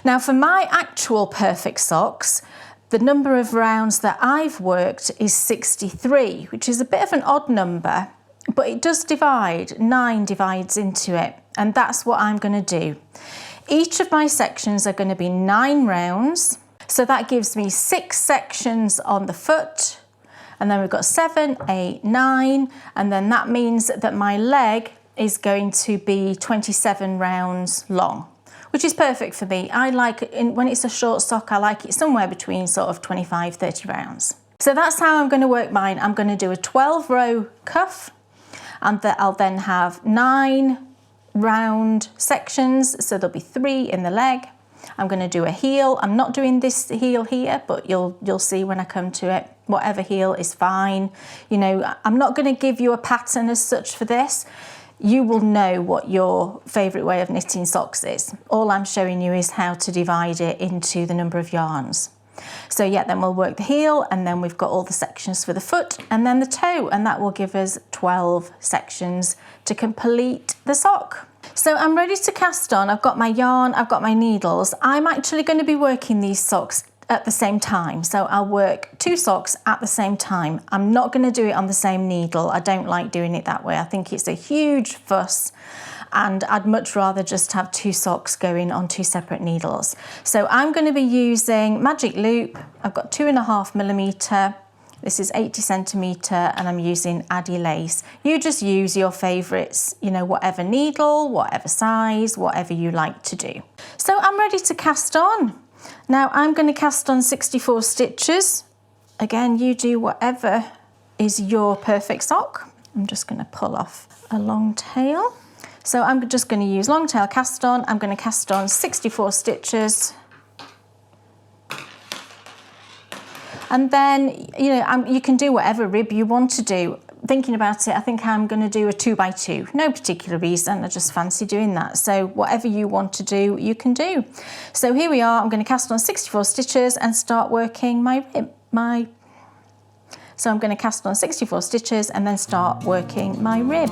Now for my actual perfect socks, the number of rounds that I've worked is 63, which is a bit of an odd number, but it does divide. 9 divides into it, and that's what I'm going to do. Each of my sections are going to be 9 rounds, so that gives me 6 sections on the foot, and then we've got 7, 8, 9, and then that means that my leg is going to be 27 rounds long, which is perfect for me. I like it, when it's a short sock, I like it somewhere between sort of 25, 30 rounds. So that's how I'm going to work mine. I'm going to do a 12 row cuff, and I'll then have 9 round sections. So there'll be 3 in the leg. I'm going to do a heel. I'm not doing this heel here, but you'll see when I come to it. Whatever heel is fine. You know, I'm not going to give you a pattern as such for this. You will know what your favourite way of knitting socks is. All I'm showing you is how to divide it into the number of yarns. So yeah, then we'll work the heel, and then we've got all the sections for the foot and then the toe, and that will give us 12 sections to complete the sock. So I'm ready to cast on. I've got my yarn, I've got my needles. I'm actually going to be working these socks at the same time. So I'll work 2 socks at the same time. I'm not going to do it on the same needle. I don't like doing it that way. I think it's a huge fuss, and I'd much rather just have 2 socks going on 2 separate needles. So I'm going to be using Magic Loop. I've got 2.5mm. This is 80 centimetre, and I'm using Addy lace. You just use your favourites, you know, whatever needle, whatever size, whatever you like to do. So I'm ready to cast on. Now I'm going to cast on 64 stitches. Again, you do whatever is your perfect sock. I'm just going to pull off a long tail. So I'm just going to use long tail cast on. I'm going to cast on 64 stitches. And then, you know, you can do whatever rib you want to do. Thinking about it, I think I'm going to do a 2x2. No particular reason, I just fancy doing that. So whatever you want to do, you can do. So here we are, I'm going to cast on 64 stitches and start working my rib. So I'm going to cast on 64 stitches and then start working my rib.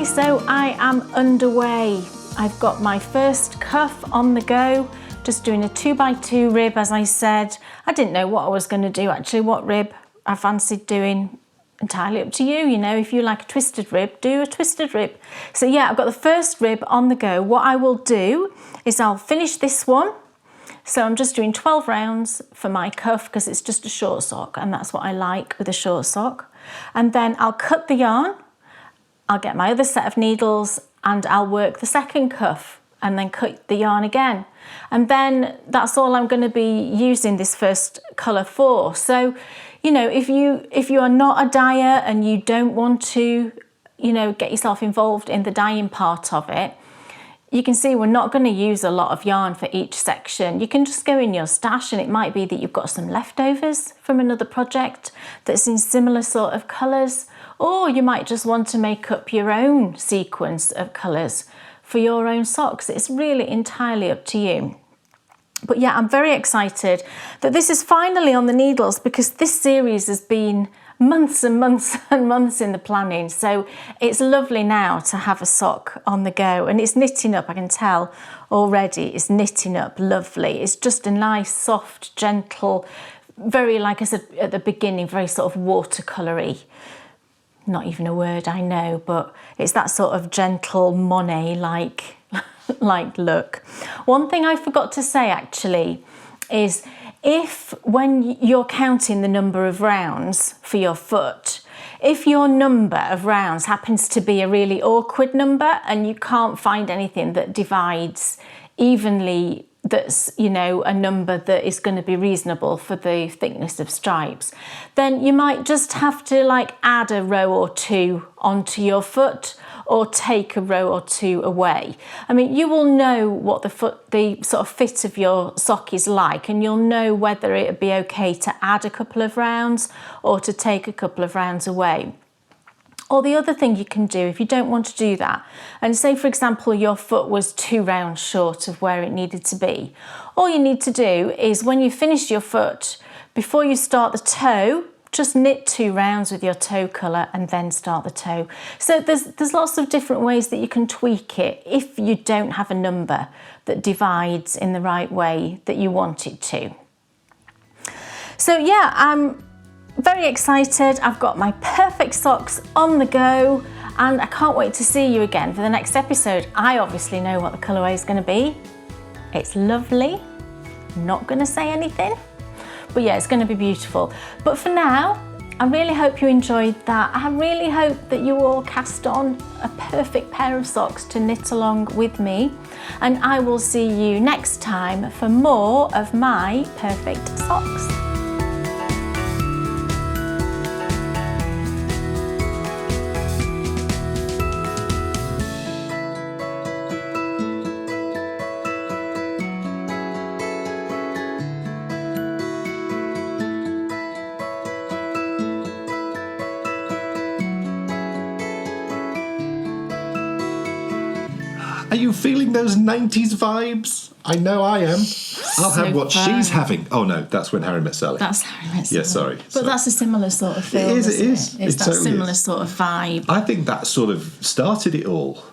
So I am underway. I've got my first cuff on the go, just doing a 2x2 rib, as I said. I didn't know what I was going to do actually, what rib I fancied doing. Entirely up to you, you know, if you like a twisted rib, do a twisted rib. So yeah, I've got the first rib on the go. What I will do is I'll finish this one. So I'm just doing 12 rounds for my cuff because it's just a short sock, and that's what I like with a short sock. And then I'll cut the yarn. I'll get my other set of needles and I'll work the second cuff and then cut the yarn again. And then that's all I'm going to be using this first colour for. So, you know, if you are not a dyer and you don't want to, you know, get yourself involved in the dyeing part of it, you can see we're not going to use a lot of yarn for each section. You can just go in your stash, and it might be that you've got some leftovers from another project that's in similar sort of colours. Or you might just want to make up your own sequence of colours for your own socks. It's really entirely up to you. But yeah, I'm very excited that this is finally on the needles, because this series has been months and months and months in the planning. So it's lovely now to have a sock on the go, and it's knitting up. I can tell already it's knitting up lovely. It's just a nice, soft, gentle, very, like I said at the beginning, very sort of watercolour-y. Not even a word, I know, but it's that sort of gentle Monet-like look. One thing I forgot to say actually is, if when you're counting the number of rounds for your foot, if your number of rounds happens to be a really awkward number and you can't find anything that divides evenly, that's, you know, a number that is going to be reasonable for the thickness of stripes, then you might just have to like add a row or 2 onto your foot, or take a row or 2 away. I mean, you will know what the sort of fit of your sock is like, and you'll know whether it would be okay to add a couple of rounds or to take a couple of rounds away. Or the other thing you can do, if you don't want to do that, and say for example your foot was 2 rounds short of where it needed to be, all you need to do is, when you finish your foot, before you start the toe, just knit 2 rounds with your toe colour and then start the toe. So there's lots of different ways that you can tweak it if you don't have a number that divides in the right way that you want it to. So yeah, very excited. I've got my perfect socks on the go, and I can't wait to see you again for the next episode. I obviously know what the colourway is going to be. It's lovely. Not going to say anything, but yeah, it's going to be beautiful. But for now, I really hope you enjoyed that. I really hope that you all cast on a perfect pair of socks to knit along with me, and I will see you next time for more of my perfect socks. Are you feeling those 90s vibes? I know I am. I'll have what she's having. Oh no, that's When Harry Met Sally. That's Harry Met Sally. Yeah, sorry. But that's a similar sort of film. It is. It's that totally similar sort of vibe. I think that sort of started it all.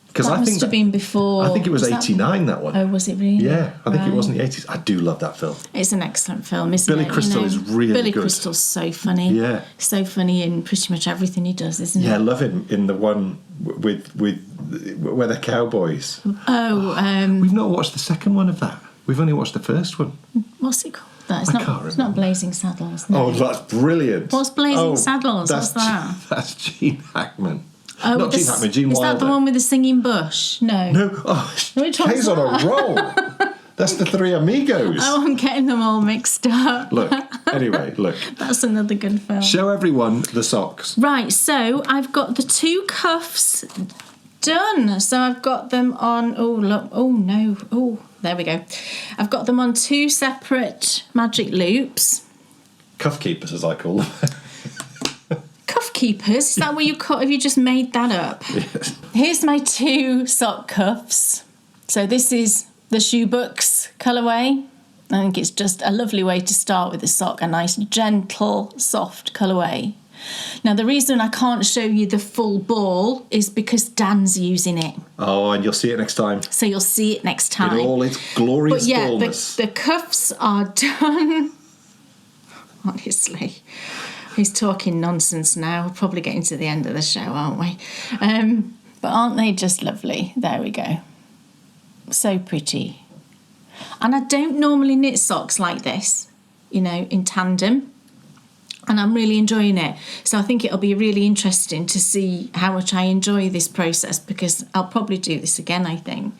Because I think must have been before. I think it was 89, that one. Oh, was it really? Yeah, I think it was in the 80s. I do love that film. It's an excellent film, isn't it? Billy Crystal is really Billy good. Crystal's so funny. Yeah. So funny in pretty much everything he does, isn't he? Yeah, I love him in the one with where they're cowboys. Oh, we've not watched the second one of that. We've only watched the first one. What's it called? It's not Blazing Saddles. No. Oh, that's brilliant. What's Blazing Saddles? What's that? That's Gene Hackman. Oh, not Gene Hackman, Gene Wilder. Is that the one with the singing bush? No. No. Oh, Kay's on a roll. That's the Three Amigos. Oh, I'm getting them all mixed up. Look. That's another good film. Show everyone the socks. Right, so I've got the two cuffs done. So I've got them on, oh, look, oh, no, oh, there we go. I've got them on two separate magic loops. Cuff keepers, as I call them. Cuff keepers? Is that what you call? Have you just made that up? Yes. Here's my two sock cuffs. So this is the Shoe Books colourway. I think it's just a lovely way to start with a sock, a nice, gentle, soft colourway. Now, the reason I can't show you the full ball is because Dan's using it. Oh, and you'll see it next time. So you'll see it next time. In all its glorious ballness. The cuffs are done. Honestly. He's talking nonsense now. We're probably getting to the end of the show, aren't we? But aren't they just lovely? There we go. So pretty. And I don't normally knit socks like this, in tandem. And I'm really enjoying it. So I think it'll be really interesting to see how much I enjoy this process, because I'll probably do this again, I think.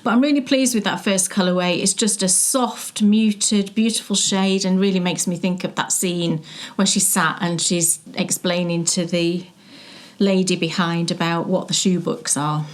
But I'm really pleased with that first colourway. It's just a soft, muted, beautiful shade, and really makes me think of that scene where she sat and she's explaining to the lady behind about what the shoe books are.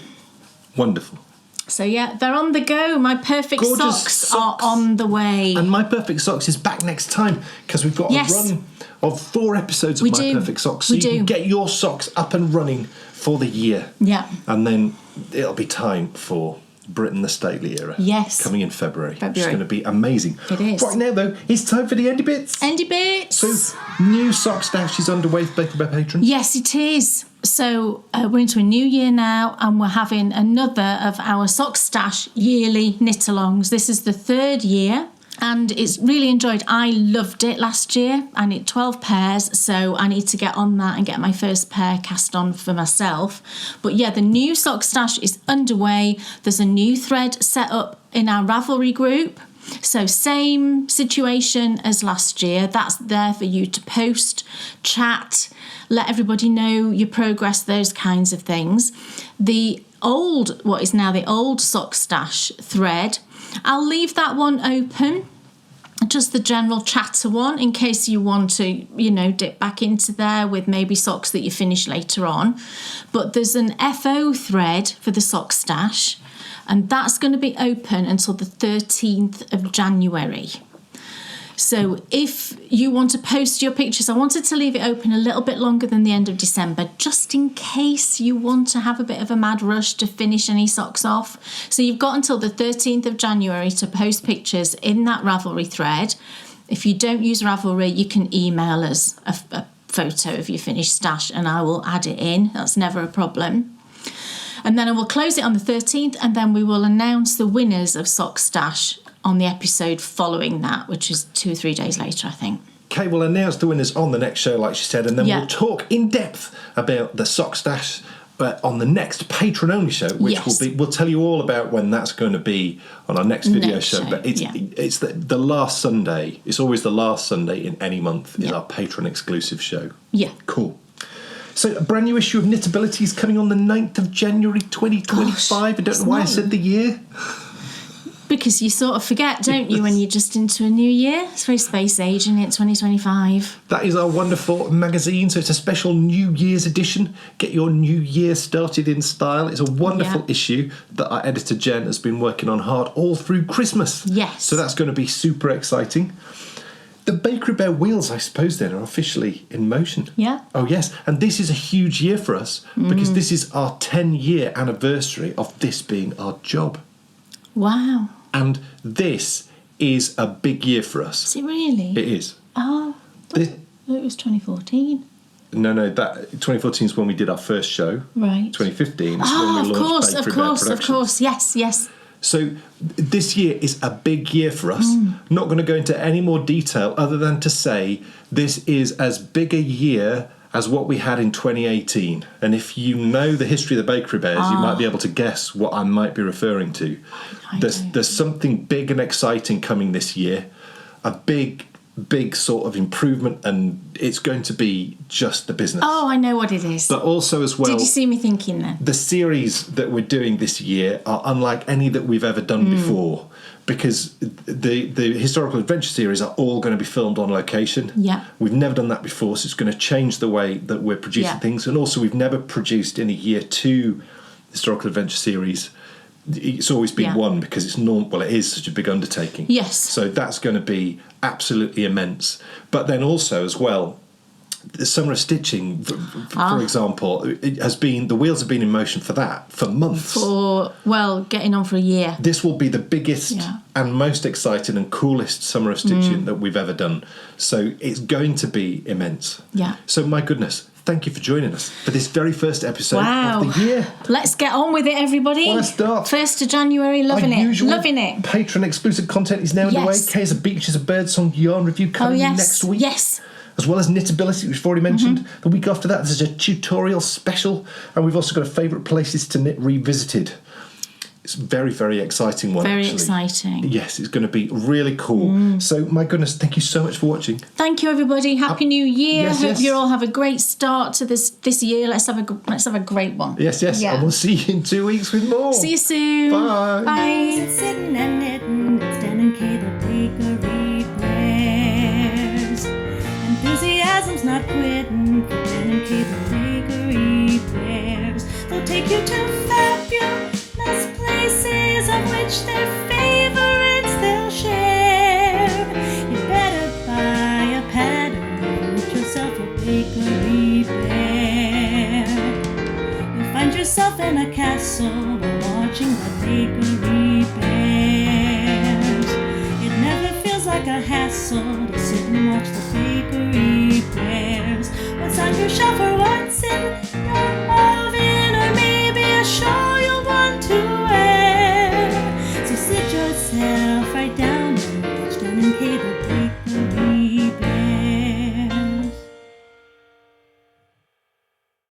Wonderful. So yeah, they're on the go. My perfect socks are on the way. And My Perfect Socks is back next time, because we've got a run of 4 episodes of My Perfect Socks. So you can get your socks up and running for the year. Yeah. And then it'll be time for Britain the Stately era. Yes. Coming in February. It's going to be amazing. It is. Right now, though, it's time for the Endy Bits. Endy Bits. So, new sock stash is underway for Baker Bear patrons. Yes, it is. So, we're into a new year now, and we're having another of our sock stash yearly knit-alongs. This is the 3rd year. And it's really enjoyed. I loved it last year. I knit 12 pairs, so I need to get on that and get my first pair cast on for myself. But yeah, the new sock stash is underway. There's a new thread set up in our Ravelry group. So same situation as last year. That's there for you to post, chat, let everybody know your progress, those kinds of things. What is now the old sock stash thread, I'll leave that one open, just the general chatter one, in case you want to, dip back into there with maybe socks that you finish later on. But there's an FO thread for the sock stash, and that's going to be open until the 13th of January. So if you want to post your pictures, I wanted to leave it open a little bit longer than the end of December, just in case you want to have a bit of a mad rush to finish any socks off. So you've got until the 13th of January to post pictures in that Ravelry thread. If you don't use Ravelry, you can email us a photo of your finished stash and I will add it in. That's never a problem. And then I will close it on the 13th, and then we will announce the winners of Sock Stash on the episode following that, which is 2 or 3 days later, I think. Kay will announce the winners on the next show, like she said, and then we'll talk in depth about the sock stash on the next patron-only show, which we'll tell you all about when that's going to be on our next video show. But it's the last Sunday. It's always the last Sunday in any month is our patron-exclusive show. Yeah. Cool. So a brand new issue of Knitability is coming on the 9th of January 2025. Gosh, I don't know why I said the year. Because you sort of forget, don't you, when you're just into a new year? It's very space age, isn't it? 2025. That is our wonderful magazine. So it's a special New Year's edition. Get your new year started in style. It's a wonderful issue that our editor Jen has been working on hard all through Christmas. Yes. So that's going to be super exciting. The Bakery Bear wheels, I suppose, then, are officially in motion. Yeah. Oh, yes. And this is a huge year for us because this is our 10-year anniversary of this being our job. Wow. And this is a big year for us. Is it really? It is. Oh, it was 2014. No, that 2014 is when we did our first show. Right. 2015 is when we launched Bakery Bear Productions. Of course. Yes. So this year is a big year for us. Not going to go into any more detail other than to say this is as big a year as what we had in 2018. And if you know the history of the Bakery Bears, you might be able to guess what I might be referring to. There's something big and exciting coming this year. A big sort of improvement, and it's going to be just the business. Oh, I know what it is. But also as well... Did you see me thinking then? The series that we're doing this year are unlike any that we've ever done before. Because the historical adventure series are all going to be filmed on location. Yeah. We've never done that before, so it's going to change the way that we're producing things. And also, we've never produced in a year 2 historical adventure series. It's always been one because it's it is such a big undertaking. Yes. So that's going to be absolutely immense. But then also as well, the Summer of Stitching, for example, the wheels have been in motion for that for months. Getting on for a year. This will be the biggest and most exciting and coolest Summer of Stitching that we've ever done. So it's going to be immense. Yeah. So my goodness, thank you for joining us for this very first episode of the year. Let's get on with it, everybody. What a start. 1st of January, loving it. Patron exclusive content is now underway. Kay's a Beaches of Birdsong yarn review coming next week. Yes. As well as Knitability, which we've already mentioned. The week after that, there's a tutorial special. And we've also got a favourite places to knit revisited. It's a very, very exciting one, Very exciting. Yes, it's going to be really cool. So, my goodness, thank you so much for watching. Thank you, everybody. Happy New Year. Hope you all have a great start to this year. Let's have a great one. Yes. Yeah. And we'll see you in 2 weeks with more. See you soon. Bye. Bye. Sitting and knitting, it's Dan and Kay, the Bakery Bears. Enthusiasm's not quitting for Dan and Kay, the Bakery Bears. They'll take you to fabulous places of which their favorites they'll share. You better buy a pattern and get yourself a Bakery Bear. You'll find yourself in a castle while watching the Bakery Bears. It never feels like a hassle to sit and watch the Bakery Bears. What's on your shelf or what's in your